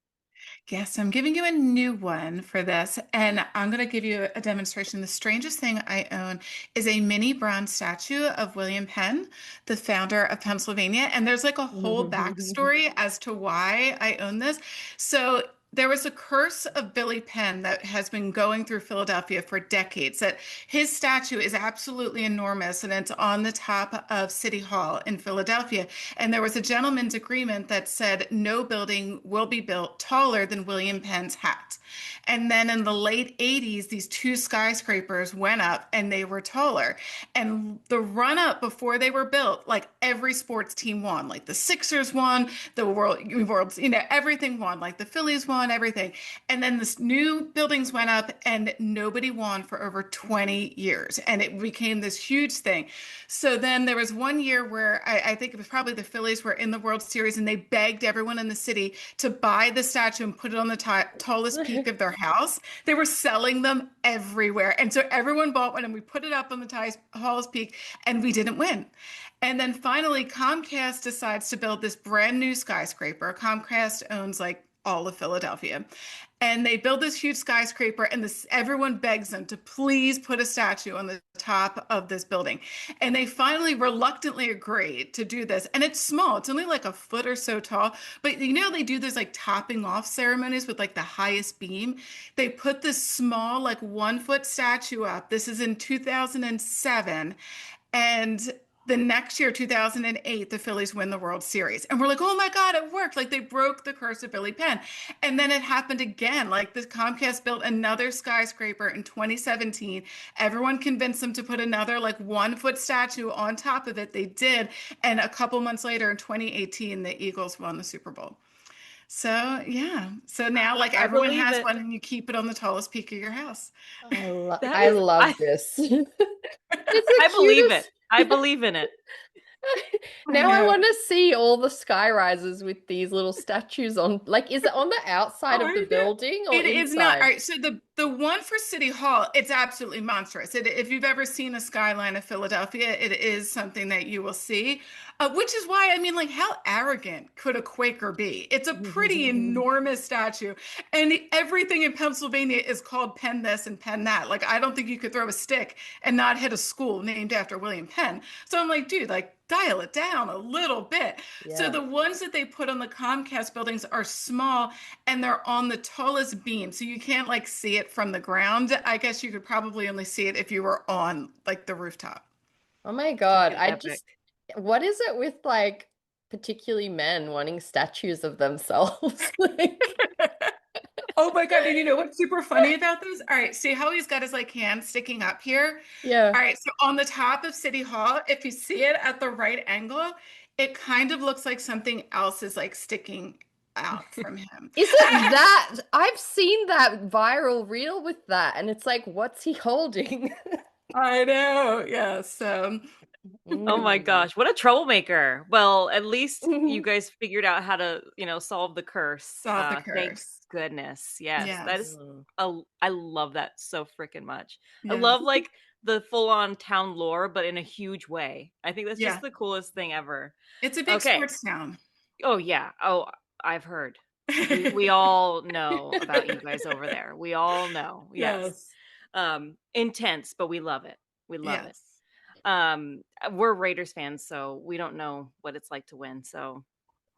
Yes, I'm giving you a new one for this, and I'm going to give you a demonstration. The strangest thing I own is a mini bronze statue of William Penn, the founder of Pennsylvania. And there's like a whole backstory as to why I own this. So there was a curse of Billy Penn that has been going through Philadelphia for decades. That his statue is absolutely enormous, and it's on the top of City Hall in Philadelphia. And there was a gentleman's agreement that said no building will be built taller than William Penn's hat. And then in the late 80s, these two skyscrapers went up and they were taller. And the run up before they were built, like every sports team won. Like the Sixers won, the world's, everything won. Like the Phillies won, everything. And then this new buildings went up and nobody won for over 20 years. And it became this huge thing. So then there was one year where I think it was probably the Phillies were in the World Series and they begged everyone in the city to buy the statue and put it on the tallest peak of their house. They were selling them everywhere. And so everyone bought one and we put it up on the tallest peak and we didn't win. And then finally, Comcast decides to build this brand new skyscraper. Comcast owns like all of Philadelphia. And they build this huge skyscraper, and everyone begs them to please put a statue on the top of this building. And they finally reluctantly agree to do this. And it's small, it's only like a foot or so tall. But they do those like topping off ceremonies with like the highest beam. They put this small, like 1 foot statue up. This is in 2007. And the next year, 2008, the Phillies win the World Series. And we're like, oh my God, it worked. Like they broke the curse of Billy Penn. And then it happened again. Like the Comcast built another skyscraper in 2017. Everyone convinced them to put another like 1 foot statue on top of it. They did. And a couple months later in 2018, the Eagles won the Super Bowl. So yeah. So now like I everyone believe has it. one and you keep it on the tallest peak of your house. That I is, love this. It's the I believe it. cutest. I believe in it. I Now I know. want to see all the sky rises with these little statues on. Like, is it on the outside Oh, of the I know. building or It is not. All inside? right. So The one for City Hall, it's absolutely monstrous. If you've ever seen a skyline of Philadelphia, it is something that you will see, which is why, I mean, like, how arrogant could a Quaker be? It's a pretty enormous statue, and everything in Pennsylvania is called Penn this and Penn that. Like, I don't think you could throw a stick and not hit a school named after William Penn. So I'm like, dude, like, dial it down a little bit. So Yeah. the ones that they put on the Comcast buildings are small and they're on the tallest beam. So you can't like see it from the ground. I guess you could probably only see it if you were on like the rooftop. Oh my God. Freaking epic. What is it with like particularly men wanting statues of themselves? Like, Oh my God. And you know what's super funny about this? All right. See how he's got his like hand sticking up here? yeah. All right. So on the top of City Hall, if you see it at the right angle, it kind of looks like something else is like sticking out from him. Is it that? I've seen that viral reel with that, and it's like, what's he holding? I know. Yeah. So Oh my Mm. gosh, what a troublemaker. Well, at least you Mhm. guys figured out how to, solve the curse. solve the Thank curse. goodness. Yes, that is Yes. Mm. I love that so freaking much. I love Yes. like the full-on town lore, but in a huge way. I think that's just Yeah. the coolest thing ever. It's a big Okay. sports town. Oh yeah. Oh, I've heard. We all know about you guys over there. We all know. Yes. Yes. Intense, but we love it. We love it. Yes. We're Raiders fans, so we don't know what it's like to win. So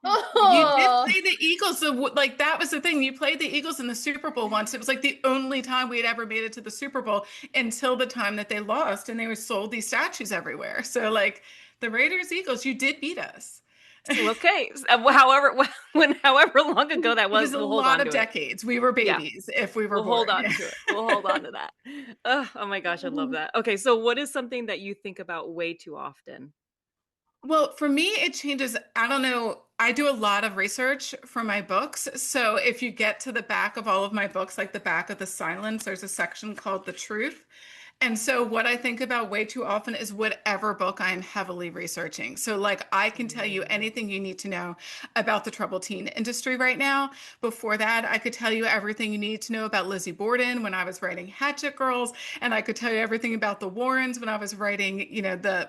You did Oh, play the Eagles. So, like, that was the thing. You played the Eagles in the Super Bowl once. It was like the only time we had ever made it to the Super Bowl until the time that they lost and they were sold these statues everywhere. So, like, the Raiders, Eagles, you did beat us. okay. However, however long ago that It was, was a we'll hold lot on of to it. decades. We were Yeah, babies if we were we'll hold born. on Yeah. to it. We'll hold on to that. Oh my gosh, I love that. Okay, so what is something that you think about way too often? Well, for me, it changes. I don't know. I do a lot of research for my books. So if you get to the back of all of my books, like the back of the silence, there's a section called The Truth. And so what I think about way too often is whatever book I'm heavily researching. So like I can tell you Mm. anything you need to know about the troubled teen industry right now. Before that, I could tell you everything you need to know about Lizzie Borden when I was writing Hatchet Girls, and I could tell you everything about the Warrens when I was writing,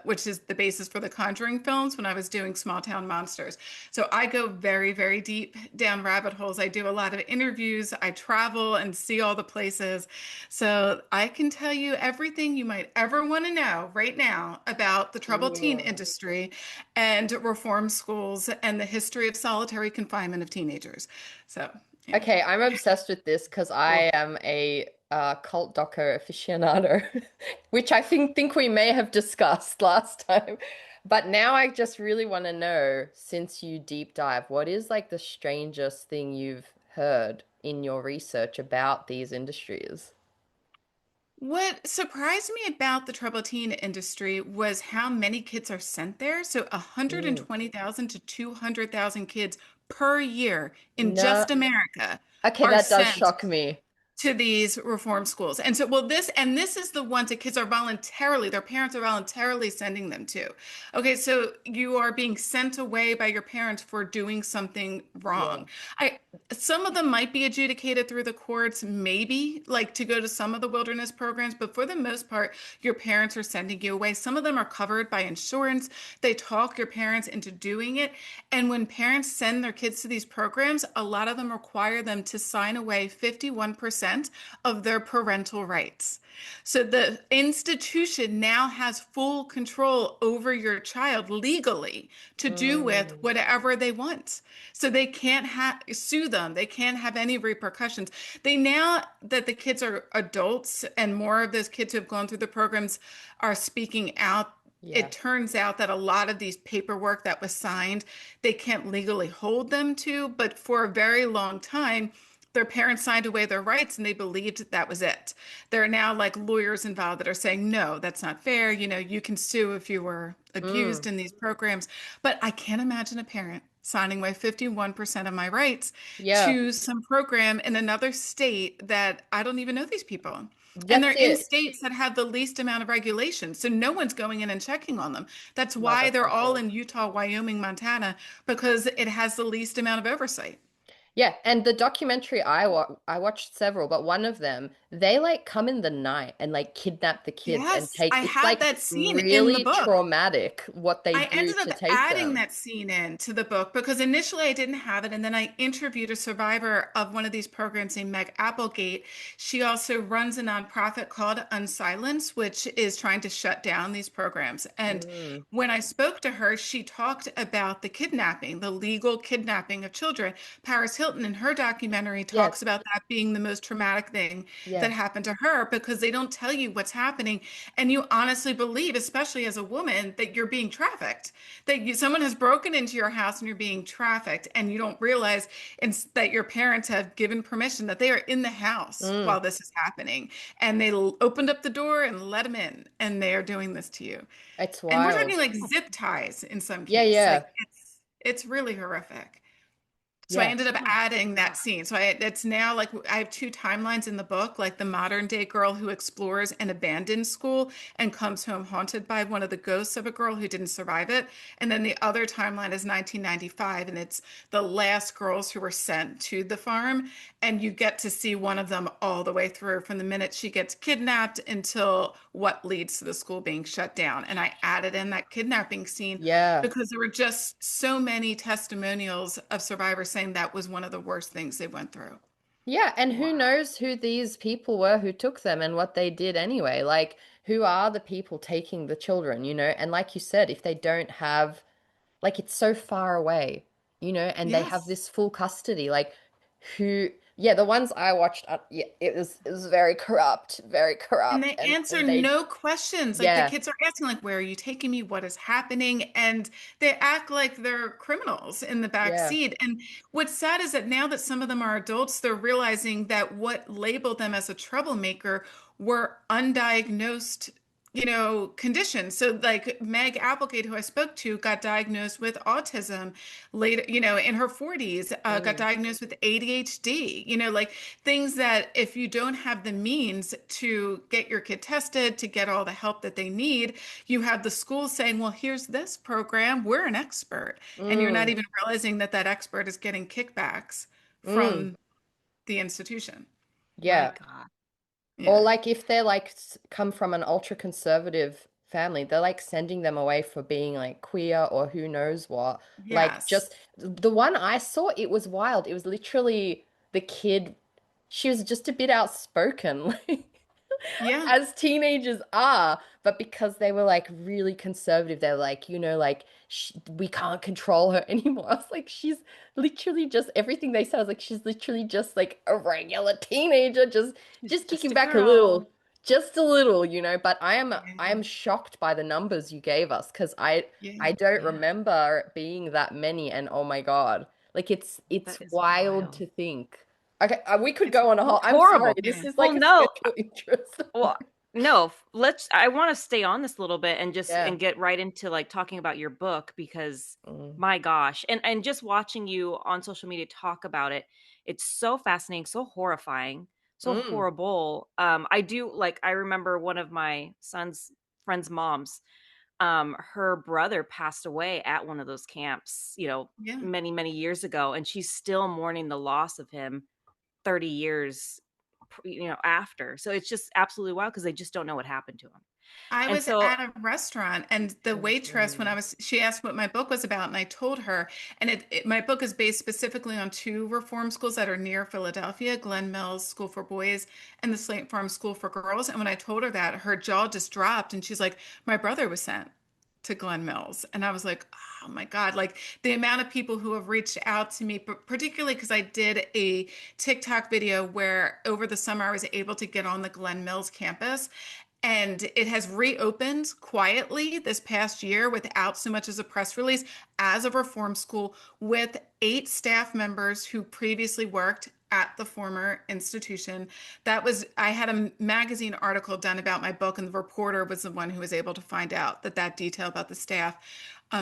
which is the basis for the Conjuring films when I was doing Small Town Monsters. So I go very, very deep down rabbit holes. I do a lot of interviews. I travel and see all the places. So I can tell you everything you might ever want to know right now about the troubled teen Mm. industry and reform schools and the history of solitary confinement of teenagers. So, yeah. Okay, I'm obsessed with this because I Cool. am a cult doco aficionado, which I think we may have discussed last time. But now I just really want to know, since you deep dive, what is like the strangest thing you've heard in your research about these industries? What surprised me about the troubled teen industry was how many kids are sent there. So Mm. 120,000 to 200,000 kids per year in No. just America Okay, are that does sent shock me. to these reform schools. And so, well, this is the ones that kids are voluntarily, their parents are voluntarily sending them to. Okay, so you are being sent away by your parents for doing something Yeah. wrong. I Some of them might be adjudicated through the courts, maybe like to go to some of the wilderness programs, but for the most part, your parents are sending you away. Some of them are covered by insurance. They talk your parents into doing it. And when parents send their kids to these programs, a lot of them require them to sign away 51% of their parental rights. So the institution now has full control over your child legally to do with Mm. whatever they want. So they can't sue them. They can't have any repercussions. They now that the kids are adults and more of those kids who have gone through the programs are speaking out, Yeah. it turns out that a lot of these paperwork that was signed, they can't legally hold them to, but for a very long time, their parents signed away their rights and they believed that was it. There are now like lawyers involved that are saying, no, that's not fair. You can sue if you were Mm. abused in these programs. But I can't imagine a parent signing away 51% of my rights Yeah. to some program in another state that I don't even know these people. And they're That's in it. states that have the least amount of regulation. So no one's going in and checking on them. That's why they're all Motherfuckers. in Utah, Wyoming, Montana, because it has the least amount of oversight. Yeah, and the documentary I watched several, but one of them, they like come in the night and like kidnap the kids and Yes, take I it's had like that scene in the really book. traumatic what they I do ended to up take adding them. that scene in to the book because initially I didn't have it. And then I interviewed a survivor of one of these programs named Meg Applegate. She also runs a nonprofit called Unsilence, which is trying to shut down these programs. And Mm, when I spoke to her, she talked about the kidnapping, the legal kidnapping of children. Paris Hilton in her documentary talks yes, about that being the most traumatic thing that yes. happened to her because they don't tell you what's happening. And you honestly believe, especially as a woman, that you're being trafficked, that someone has broken into your house and you're being trafficked, and you don't realize that your parents have given permission, that they are in the house Mm, while this is happening. And they opened up the door and let them in, and they are doing this to you. it's And we're wild. talking like zip ties in some Yeah, case. Like yeah. it's really horrific. So I Yeah. ended up Oh my adding that God. scene. So it's now like I have two timelines in the book, like the modern day girl who explores an abandoned school and comes home haunted by one of the ghosts of a girl who didn't survive it. And then the other timeline is 1995, and it's the last girls who were sent to the farm. And you get to see one of them all the way through from the minute she gets kidnapped until what leads to the school being shut down. And I added in that kidnapping scene Yeah. because there were just so many testimonials of survivors saying that was one of the worst things they went through. Yeah, and who Wow. knows who these people were who took them and what they did anyway? Like, who are the people taking the children, you know? And like you said, if they don't have, like, it's so far away, you know, and they have Yes. this full custody. Like, who, yeah, the ones I watched, yeah, it was very corrupt, very And corrupt, they and answer they, no questions. Like the yeah, kids are asking, like, where are you taking me? What is happening? And they act like they're criminals in the back yeah, seat. And what's sad is that now that some of them are adults, they're realizing that what labeled them as a troublemaker were undiagnosed, conditions. So like Meg Applegate, who I spoke to, got diagnosed with autism later, in her 40s, got mm, diagnosed with ADHD, like things that if you don't have the means to get your kid tested, to get all the help that they need, you have the school saying, well, here's this program, we're an expert. And you're not mm, even realizing that that expert is getting kickbacks mm, from the institution. My yeah. God. Or Yeah. like if they're like come from an ultra conservative family, they're like sending them away for being like queer or who knows what. Like Yes. just the one I saw, it was wild. It was literally the kid, she was just a bit outspoken. Like Yeah. as teenagers are, but because they were like really conservative, they were like, like we can't control her anymore. I was like, she's literally just everything they said. I was like, she's literally just like a regular teenager, just She's just just kicking a back a girl. little, just a little, But I am Yeah. shocked by the numbers you gave us because I Yeah. don't Yeah. remember it being that many, and oh my God, like it's That is wild wild. to think. Okay, we could It's go on a whole. I'm sorry, Horrible. this yeah. is Well, like a no. special interest. Well, no, I want to stay on this a little bit and just Yeah. and get right into like talking about your book because Mm. my gosh. And just watching you on social media talk about it, it's so fascinating, so horrifying, so Mm. horrible. I do like I remember one of my son's friends' moms, her brother passed away at one of those camps, Yeah. many, many years ago, and she's still mourning the loss of him 30 years after. So it's just absolutely wild because they just don't know what happened to him. I And was so at a restaurant and the waitress, Mm. she asked what my book was about, and I told her, and my book is based specifically on two reform schools that are near Philadelphia, Glen Mills School for Boys and the Slate Farm School for Girls. And when I told her that, her jaw just dropped and she's like, my brother was sent to Glen Mills. And I was like, oh my God, like the amount of people who have reached out to me, but particularly because I did a TikTok video where over the summer I was able to get on the Glen Mills campus. And it has reopened quietly this past year without so much as a press release as a reform school with 8 staff members who previously worked at the former institution. I had a magazine article done about my book, and the reporter was the one who was able to find out that detail about the staff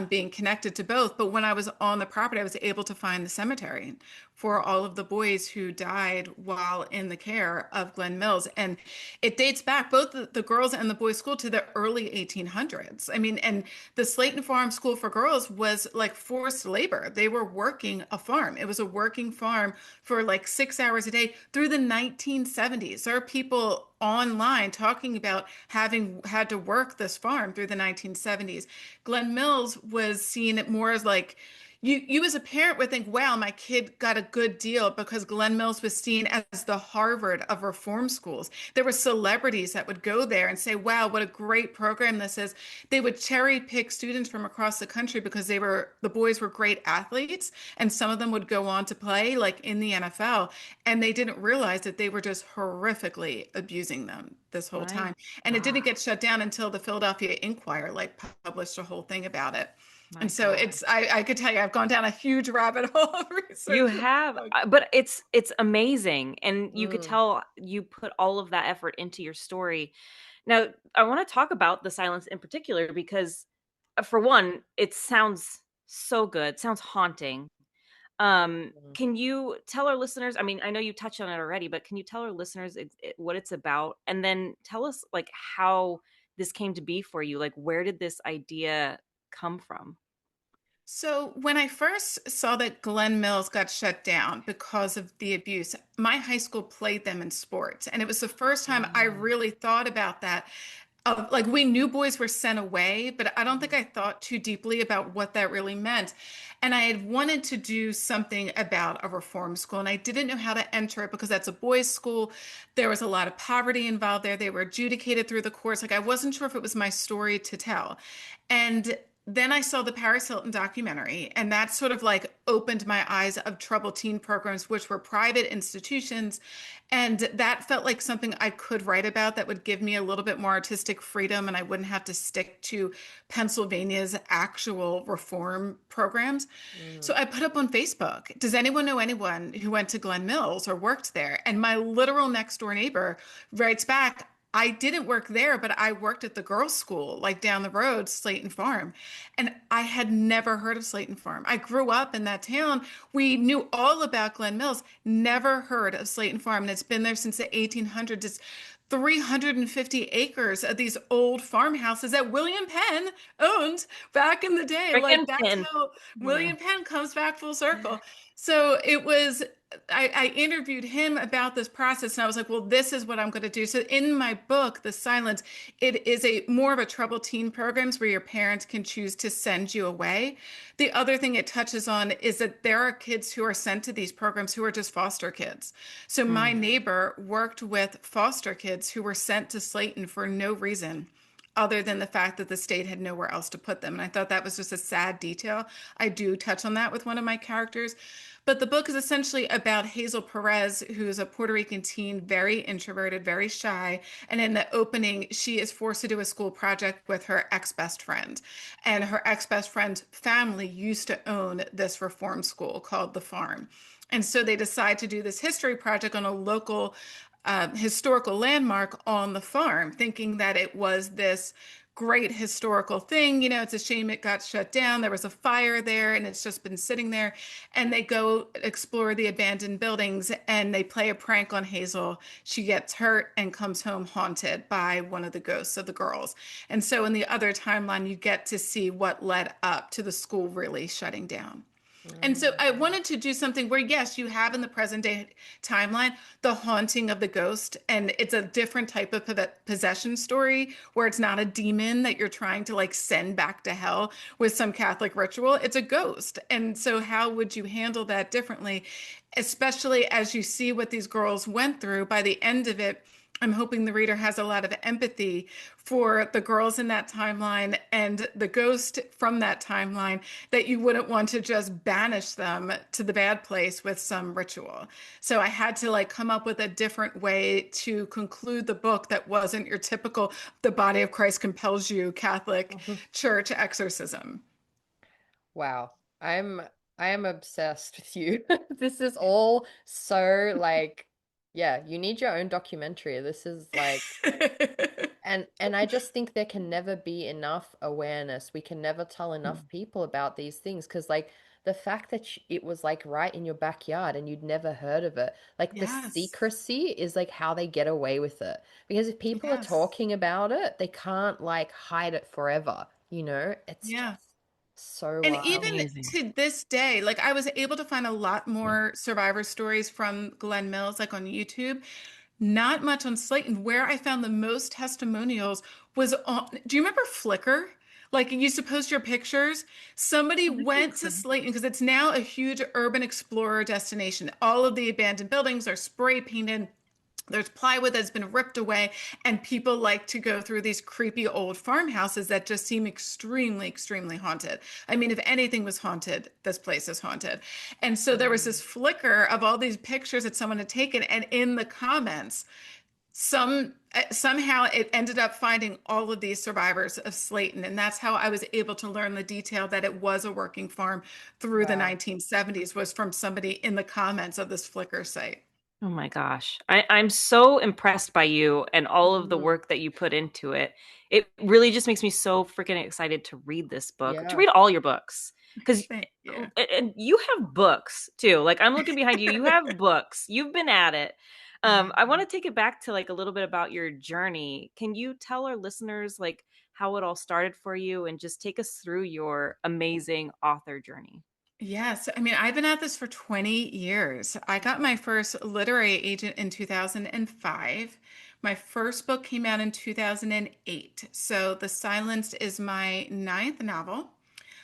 being connected to both. But when I was on the property, I was able to find the cemetery for all of the boys who died while in the care of Glenn Mills. And it dates back, both the girls and the boys' school, to the early 1800s. I mean, and the Slayton Farm School for girls was like forced labor. They were working a farm. It was a working farm for like 6 hours a day through the 1970s. There are people online talking about having had to work this farm through the 1970s. Glenn Mills was seen more as like, you as a parent would think, wow, my kid got a good deal because Glenn Mills was seen as the Harvard of reform schools. There were celebrities that would go there and say, wow, what a great program this is. They would cherry pick students from across the country because the boys were great athletes, and some of them would go on to play like in the NFL, and they didn't realize that they were just horrifically abusing them this whole My time. And it didn't God. get shut down until the Philadelphia Inquirer like published a whole thing about it. My And so God. I could tell you, I've gone down a huge rabbit hole of You research for this have, book. but it's amazing, and you could Mm. tell you put all of that effort into your story. Now, I want to talk about the silence in particular because, for one, it sounds so good, sounds haunting. Mm. Can you tell our listeners? I mean, I know you touched on it already, but can you tell our listeners what it's about, and then tell us like how this came to be for you? Like, where did this idea come from? So when I first saw that Glenn Mills got shut down because of the abuse, my high school played them in sports. And it was the first time I Wow. really thought about that. Like we knew boys were sent away, but I don't think Mm. I thought too deeply about what that really meant. And I had wanted to do something about a reform school, and I didn't know how to enter it because that's a boys' school. There was a lot of poverty involved there. They were adjudicated through the courts. Like I wasn't sure if it was my story to tell. And then I saw the Paris Hilton documentary, and that sort of like opened my eyes of troubled teen programs, which were private institutions. And that felt like something I could write about that would give me a little bit more artistic freedom, and I wouldn't have to stick to Pennsylvania's actual reform programs. Mm. So I put up on Facebook, does anyone know anyone who went to Glen Mills or worked there? And my literal next door neighbor writes back, I didn't work there, but I worked at the girls' school, like down the road, Slayton Farm. And I had never heard of Slayton Farm. I grew up in that town. We knew all about Glen Mills, never heard of Slayton Farm. And it's been there since the 1800s. It's 350 acres of these old farmhouses that William Penn owned back in the day. Like Freaking that's pin. how Yeah. William Penn comes back full circle. So it was, I interviewed him about this process, and I was like, well, this is what I'm going to do. So in my book, The Silence, it is a more of a troubled teen programs where your parents can choose to send you away. The other thing it touches on is that there are kids who are sent to these programs who are just foster kids. So my Mm. neighbor worked with foster kids who were sent to Slayton for no reason other than the fact that the state had nowhere else to put them. And I thought that was just a sad detail. I do touch on that with one of my characters. But the book is essentially about Hazel Perez, who's a Puerto Rican teen, very introverted, very shy. And in the opening, she is forced to do a school project with her ex-best friend. And her ex-best friend's family used to own this reform school called The Farm. And so they decide to do this history project on a local historical landmark on the farm, thinking that it was this great historical thing. You know, it's a shame it got shut down. There was a fire there and it's just been sitting there. And they go explore the abandoned buildings and they play a prank on Hazel. She gets hurt and comes home haunted by one of the ghosts of the girls. And so in the other timeline, you get to see what led up to the school really shutting down. And so I Mm. wanted to do something where, yes, you have in the present day timeline the haunting of the ghost, and it's a different type of possession story where it's not a demon that you're trying to like send back to hell with some Catholic ritual. It's a ghost. And so, how would you handle that differently, especially as you see what these girls went through by the end of it? I'm hoping the reader has a lot of empathy for the girls in that timeline and the ghost from that timeline, that you wouldn't want to just banish them to the bad place with some ritual. So I had to like come up with a different way to conclude the book that wasn't your typical the body of Christ compels you Catholic church exorcism. Wow. I am obsessed with you. This is all so like, yeah, you need your own documentary. This is like, and I just think there can never be enough awareness. We can never tell enough people about these things because like the fact that it was like right in your backyard and you'd never heard of it, like the Yes. secrecy is like how they get away with it. Because if people are Yes. talking about it, they can't like hide it forever, you know? It's Yeah. just so And It's wild. even amazing. to this day, like I was able to find a lot more survivor stories from Glenn Mills, like on YouTube. Not much on Slayton. Where I found the most testimonials was on, do you remember Flickr? Like you used to post your pictures. Somebody I think went to so. Slayton because it's now a huge urban explorer destination. All of the abandoned buildings are spray painted. There's plywood that's been ripped away, and people like to go through these creepy old farmhouses that just seem extremely, extremely haunted. I mean, if anything was haunted, this place is haunted. And so there was Mm, this flicker of all these pictures that someone had taken, and in the comments, somehow it ended up finding all of these survivors of Slayton, and that's how I was able to learn the detail that it was a working farm through the wow. 1970s was from somebody in the comments of this Flickr site. Oh my gosh. I'm so impressed by you and all of the Mm, work that you put into it. It really just makes me so freaking excited to read this book, to yeah. read all your books. Because Thank you. and you have books too. Like I'm looking behind you, you have books. You've been at it. Yeah. I want to take it back to like a little bit about your journey. Can you tell our listeners like how it all started for you and just take us through your amazing author journey? Yes, I mean, I've been at this for 20 years. I got my first literary agent in 2005. My first book came out in 2008. So, The Silenced is my ninth novel.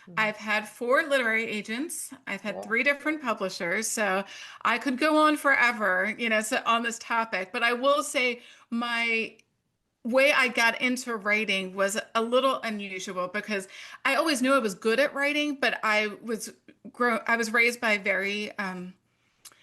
Mm, I've had four literary agents. I've had wow. three different publishers. So, I could go on forever, so on this topic. But I will say my way I got into writing was a little unusual because I always knew I was good at writing, but I was raised by very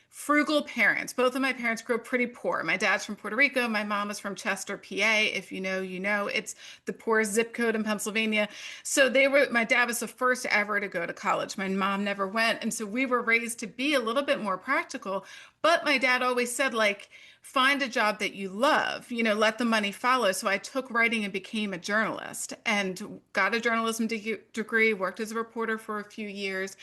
frugal parents. Both of my parents grew up pretty poor. My dad's from Puerto Rico. My mom is from Chester, PA. If you know, you know. It's the poorest zip code in Pennsylvania. So my dad was the first ever to go to college. My mom never went. And so we were raised to be a little bit more practical. But my dad always said, like, find a job that you love, let the money follow. So I took writing and became a journalist and got a journalism degree, worked as a reporter for a few years.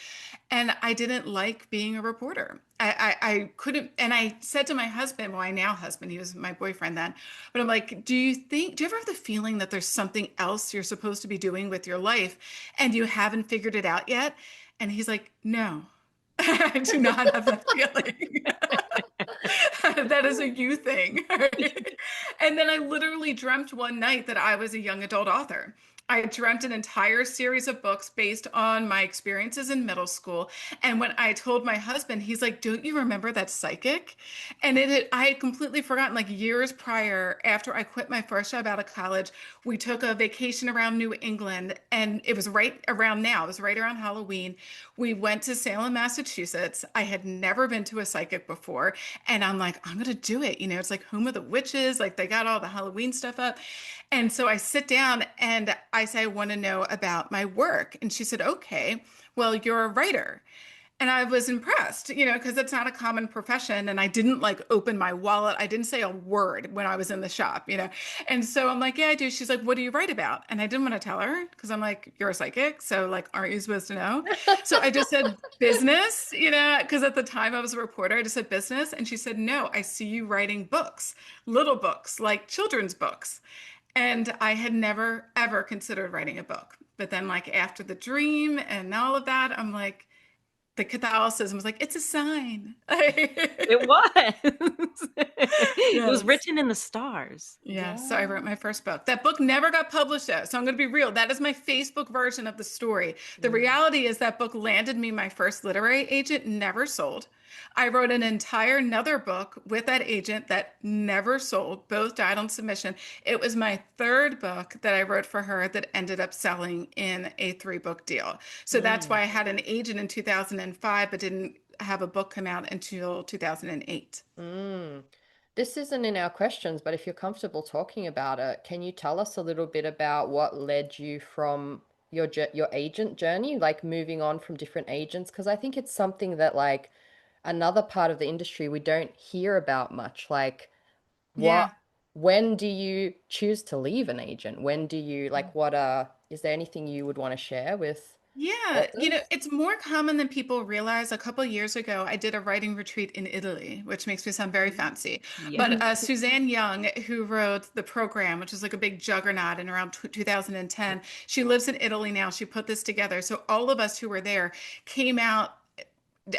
And I didn't like being a reporter. I couldn't, and I said to my husband, well, my now husband, he was my boyfriend then, but I'm like, do you ever have the feeling that there's something else you're supposed to be doing with your life and you haven't figured it out yet? And he's like, no, I do not have that feeling. That is a you thing. And then I literally dreamt one night that I was a young adult author. I dreamt an entire series of books based on my experiences in middle school. And when I told my husband, he's like, "Don't you remember that psychic?" And I had completely forgotten, like years prior, after I quit my first job out of college, we took a vacation around New England, and it was right around now, it was right around Halloween. We went to Salem, Massachusetts. I had never been to a psychic before. And I'm like, I'm gonna do it. It's like Home of the Witches, like they got all the Halloween stuff up. And so I sit down and I say, I want to know about my work. And she said, okay, well, you're a writer. And I was impressed, because it's not a common profession. And I didn't like open my wallet. I didn't say a word when I was in the shop. And so I'm like, yeah, I do. She's like, what do you write about? And I didn't want to tell her because I'm like, you're a psychic. So like, aren't you supposed to know? So I just said business, because at the time I was a reporter. I just said business. And she said, no, I see you writing books, little books, like children's books. And I had never, ever considered writing a book. But then, like, after the dream and all of that, I'm like, the Catholicism was like, it's a sign. It was. It was Yes. written in the stars. Yeah, so I wrote Yeah. my first book. That book never got published though, so I'm going to be real. That is my Facebook version of the story. The Mm. reality is that book landed me my first literary agent, never sold. I wrote an entire another book with that agent that never sold. Both died on submission. It was my third book that I wrote for her that ended up selling in a three-book deal. So that's why Mm. I had an agent in 2005, but didn't have a book come out until 2008. Mm. This isn't in our questions, but if you're comfortable talking about it, can you tell us a little bit about what led you from your agent journey, like moving on from different agents? Because I think it's something that like another part of the industry we don't hear about much. Like what, Yeah. when do you choose to leave an agent? When do you like what is there anything you would want to share with? Yeah, authors? it's more common than people realize. A couple years ago, I did a writing retreat in Italy, which makes me sound very fancy. But Yes. Suzanne Young, who wrote The Program, which is like a big juggernaut in around 2010, she lives in Italy now. She put this together. So all of us who were there came out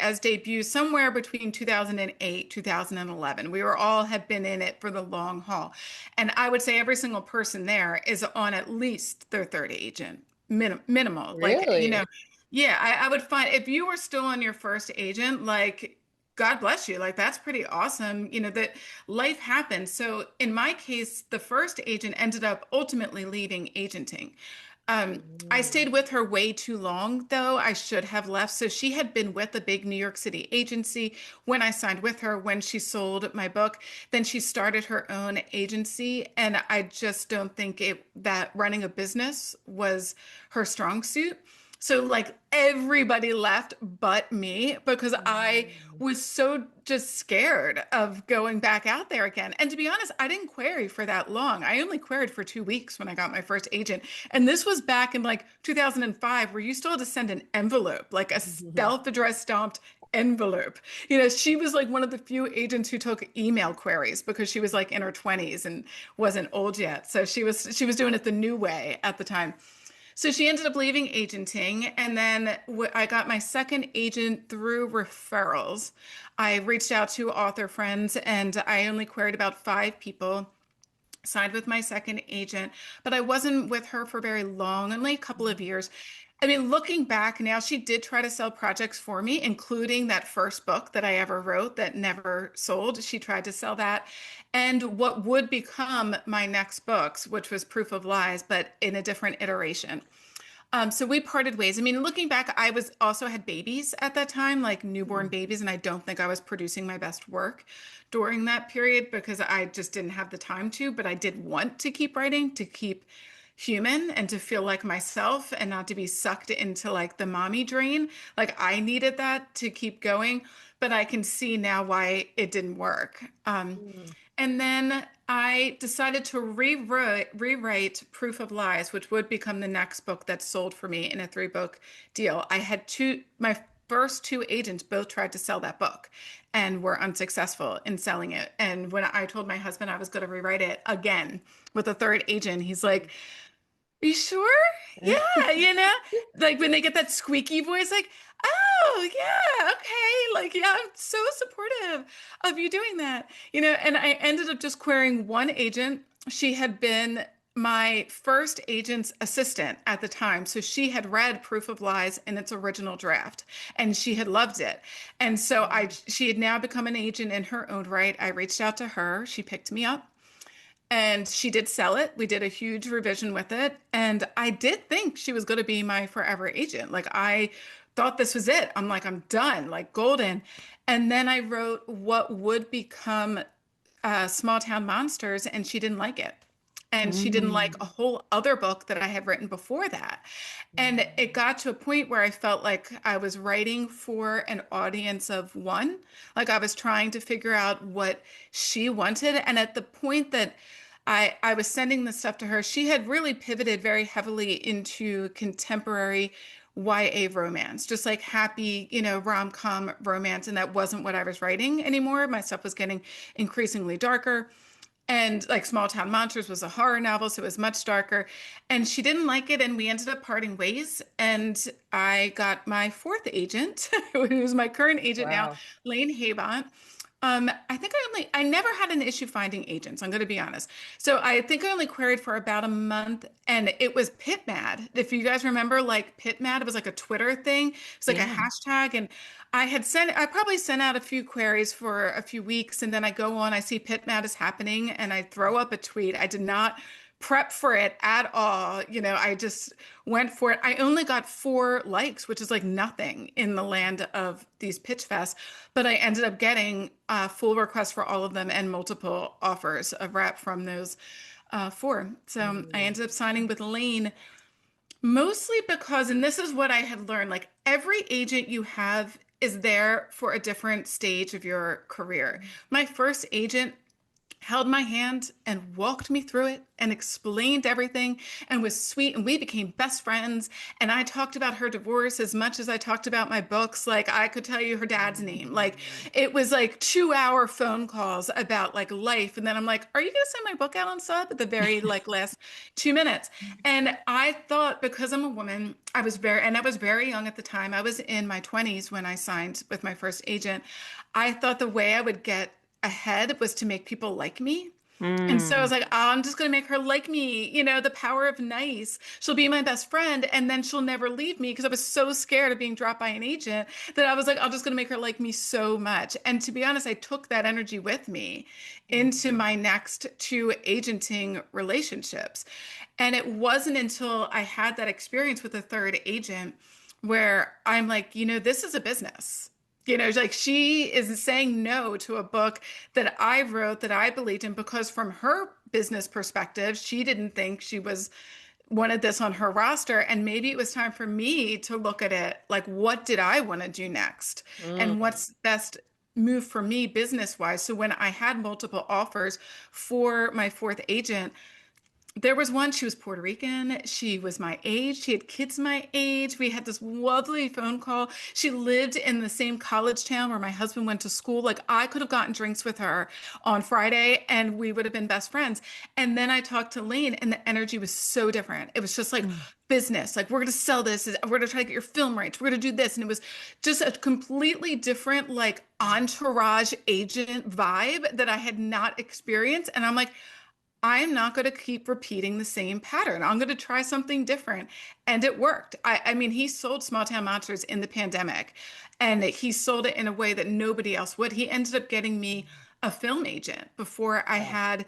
as debuts somewhere between 2008, 2011. We were all had been in it for the long haul. And I would say every single person there is on at least their third agent, minimal. Like, Really? yeah, I would find if you were still on your first agent, like, God bless you. Like, that's pretty awesome, that life happens. So in my case, the first agent ended up ultimately leaving agenting. I Mm. stayed with her way too long, though. I should have left. So she had been with a big New York City agency when I signed with her, when she sold my book. Then she started her own agency. And I just don't think that running a business was her strong suit. So like everybody left but me because I Mm. was so just scared of going back out there again. And to be honest, I didn't query for that long. I only queried for 2 weeks when I got my first agent. And this was back in like 2005, where you still had to send an envelope, like a self-addressed stamped envelope. She was like one of the few agents who took email queries because she was like in her 20s and wasn't old yet. So she was doing it the new way at the time. So she ended up leaving agenting, and then I got my second agent through referrals. I reached out to author friends, and I only queried about 5 people. Signed with my second agent, but I wasn't with her for very long, only a couple of years. I mean, looking back now, she did try to sell projects for me, including that first book that I ever wrote that never sold. She tried to sell that. And what would become my next books, which was Proof of Lies, but in a different iteration. So we parted ways. I mean, looking back, I was also had babies at that time, like newborn babies, and I don't think I was producing my best work during that period because I just didn't have the time to, but I did want to keep writing, to keep human and to feel like myself and not to be sucked into like the mommy drain. Like I needed that to keep going, but I can see now why it didn't work. Mm. And then I decided to rewrite Proof of Lies, which would become the next book that sold for me in a 3-book deal. I had my first 2 agents both tried to sell that book and were unsuccessful in selling it. And when I told my husband I was going to rewrite it again with a third agent, he's like, you sure? Yeah, like when they get that squeaky voice, like, oh, yeah, okay. Like, yeah, I'm so supportive of you doing that. And I ended up just querying one agent. She had been my first agent's assistant at the time. So she had read Proof of Lies in its original draft and she had loved it. And so she had now become an agent in her own right. I reached out to her. She picked me up. And she did sell it. We did a huge revision with it. And I did think she was going to be my forever agent. Like, I thought this was it. I'm like, I'm done, like golden. And then I wrote what would become Small Town Monsters, and she didn't like it. And she didn't like a Mm. whole other book that I had written before that. And it got to a point where I felt like I was writing for an audience of one. Like I was trying to figure out what she wanted. And at the point that I was sending the stuff to her, she had really pivoted very heavily into contemporary YA romance, just like happy, rom-com romance. And that wasn't what I was writing anymore. My stuff was getting increasingly darker. And like Small Town Monsters was a horror novel, so it was much darker. And she didn't like it, and we ended up parting ways. And I got my fourth agent, who's my current agent now, Wow. Lane Habont. I never had an issue finding agents, I'm going to be honest. So I think I only queried for about a month and it was Pit Mad. If you guys remember, like Pit Mad, it was like a Twitter thing. It was like a Yeah. hashtag. And I probably sent out a few queries for a few weeks and then I go on, I see Pit Mad is happening and I throw up a tweet. I did not prep for it at all. I just went for it. I only got 4 likes, which is like nothing in the land of these pitch fests, but I ended up getting full requests for all of them and multiple offers of rep from those 4. So I Mm. ended up signing with Lane mostly because, and this is what I had learned, like every agent you have is there for a different stage of your career. My first agent held my hand and walked me through it and explained everything and was sweet, and we became best friends. And I talked about her divorce as much as I talked about my books. Like, I could tell you her dad's name. Like, it was like 2 hour phone calls about like life. And then I'm like, are you gonna send my book out on sub at the very like last 2 minutes? And I thought, because I'm a woman, I was very young at the time. I was in my 20s when I signed with my first agent. I thought the way I would get ahead was to make people like me. And so I was Mm. like, oh, I'm just going to make her like me, the power of nice. She'll be my best friend, and then she'll never leave me, because I was so scared of being dropped by an agent that I was like, I'm just going to make her like me so much. And to be honest, I took that energy with me into my next two agenting relationships. And it wasn't until I had that experience with a third agent where I'm like, this is a business. Like, she is saying no to a book that I wrote, that I believed in, because from her business perspective, she didn't think she wanted this on her roster. And maybe it was time for me to look at it like, what did I want to do next? Mm. And what's best move for me business wise? So when I had multiple offers for my fourth agent, there was one, she was Puerto Rican. She was my age. She had kids my age. We had this lovely phone call. She lived in the same college town where my husband went to school. Like, I could have gotten drinks with her on Friday and we would have been best friends. And then I talked to Lane, and the energy was so different. It was just like business. Like, we're going to sell this. We're going to try to get your film rights. We're going to do this. And it was just a completely different, like, entourage agent vibe that I had not experienced. And I'm like, I'm not going to keep repeating the same pattern. I'm going to try something different. And it worked. I mean, he sold Small Town Monsters in the pandemic, and he sold it in a way that nobody else would. He ended up getting me a film agent before I had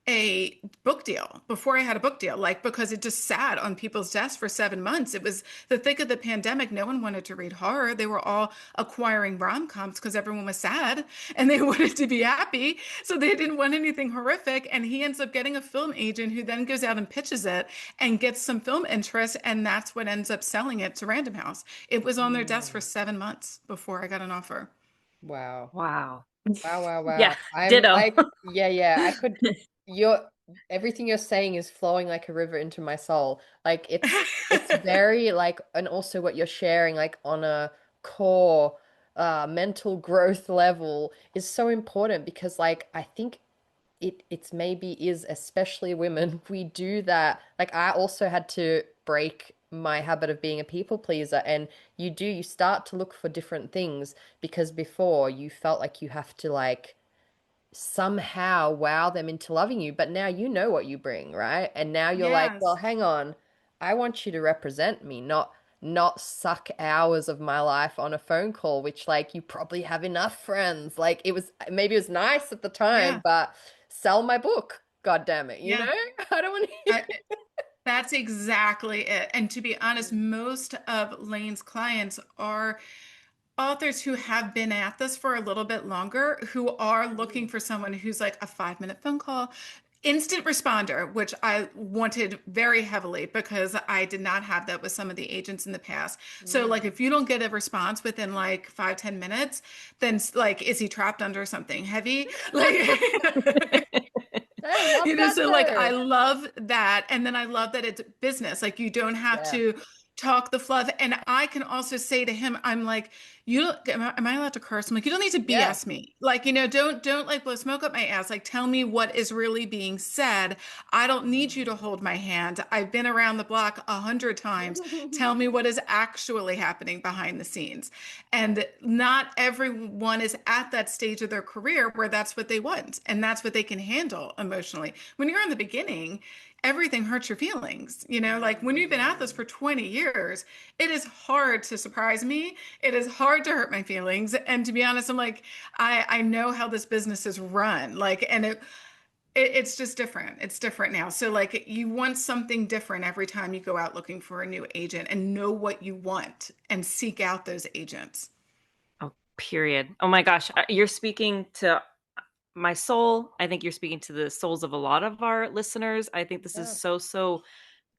a book deal, like, because it just sat on people's desks for 7 months. It was the thick of the pandemic. No one wanted to read horror. They were all acquiring rom-coms because everyone was sad and they wanted to be happy. So they didn't want anything horrific. And he ends up getting a film agent who then goes out and pitches it and gets some film interest. And that's what ends up selling it to Random House. It was on their desk for Mm. 7 months before I got an offer. Wow. Wow. Wow, wow, Yeah, wow. I'm ditto. like, yeah, yeah, I could, you're, everything you're saying is flowing like a river into my soul. Like, it's very like, and also what you're sharing, like on a core, mental growth level is so important, because like, I think it's maybe is, especially women, we do that. Like, I also had to break my habit of being a people pleaser, and you start to look for different things, because before you felt like you have to like somehow wow them into loving you, but now you know what you bring, right? And now you're like, well, Yes. hang on, I want you to represent me, not suck hours of my life on a phone call, which like you probably have enough friends. Like, it was, maybe it was nice at the time, Yeah. but sell my book, god damn it, you Yeah. know? I don't want to. I, That's exactly it. And to be honest, most of Lane's clients are authors who have been at this for a little bit longer, who are looking for someone who's like a 5 minute phone call, instant responder, which I wanted very heavily because I did not have that with some of the agents in the past. So, like, Mm. if you don't get a response within like 5, 10 minutes, then like, is he trapped under something heavy? Like, I love that so like, I though. love that. And then I love that it's business. Like, you don't have Yeah. to talk the fluff. And I can also say to him, I'm like, you don't, am I allowed to curse? I'm like, you don't need to Yeah. BS me. Like, don't like blow smoke up my ass. Like, tell me what is really being said. I don't need you to hold my hand. I've been around the block 100 times. Tell me what is actually happening behind the scenes. And not everyone is at that stage of their career where that's what they want and that's what they can handle emotionally. When you're in the beginning, everything hurts your feelings. Like, when you've been at this for 20 years, it is hard to surprise me. It is hard to hurt my feelings. And to be honest, I'm like, I know how this business is run. Like, and it's just different. It's different now. So like, you want something different every time you go out looking for a new agent, and know what you want and seek out those agents. Oh, period. Oh my gosh. You're speaking to my soul. I think you're speaking to the souls of a lot of our listeners. I think this is Yeah. so, so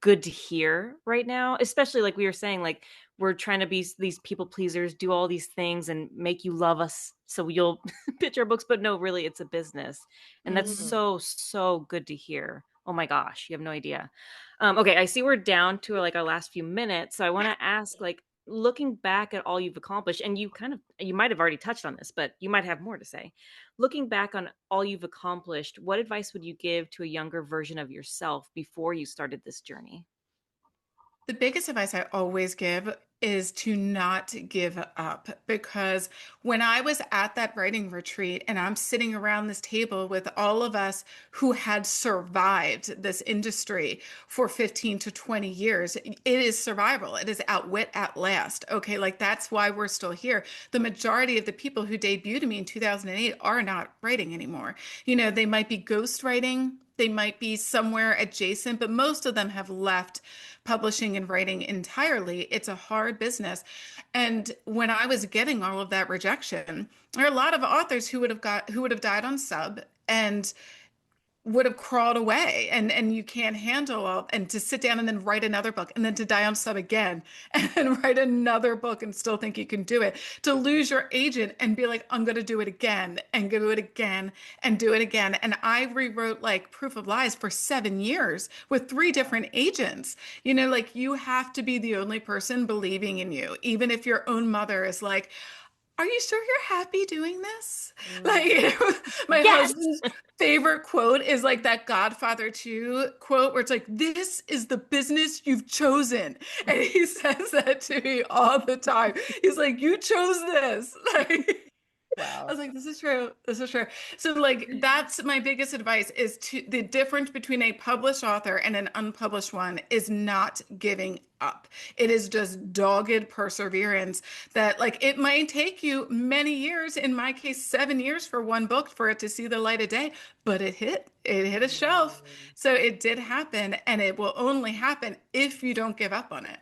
good to hear right now, especially like we were saying, like we're trying to be these people pleasers, do all these things and make you love us so you'll pitch our books, but no, really it's a business. And that's Mm. so good to hear. Oh my gosh, you have no idea. Okay, I see we're down to like our last few minutes. So I want to ask, like, looking back at all you've accomplished, and you might have already touched on this, but you might have more to say. Looking back on all you've accomplished, what advice would you give to a younger version of yourself before you started this journey? The biggest advice I always give is to not give up, because when I was at that writing retreat and I'm sitting around this table with all of us who had survived this industry for 15 to 20 years, it is survival. It is outwit at last. Okay, like that's why we're still here. The majority of the people who debuted me in 2008 are not writing anymore. You know, they might be ghost writing, they might be somewhere adjacent, but most of them have left publishing and writing entirely. It's a hard business. And when I was getting all of that rejection, there are a lot of authors who would have died on sub and would have crawled away, and you can't handle all, and to sit down and then write another book and then to die on sub again and then write another book and still think you can do it, to lose your agent and be like, I'm going to do it again and do it again and do it again. And I rewrote like Proof of Lies for 7 years with 3 different agents. You know, like you have to be the only person believing in you, even if your own mother is like, are you sure you're happy doing this? Like my Yes. husband's favorite quote is like that Godfather 2 quote where it's like, this is the business you've chosen. And he says that to me all the time. He's like, you chose this. Like, I Wow. was like, this is true. This is true. So like that's my biggest advice is to the difference between a published author and an unpublished one is not giving up. It is just dogged perseverance that like it might take you many years, in my case, 7 years for one book for it to see the light of day, but it hit a shelf. So it did happen, and it will only happen if you don't give up on it.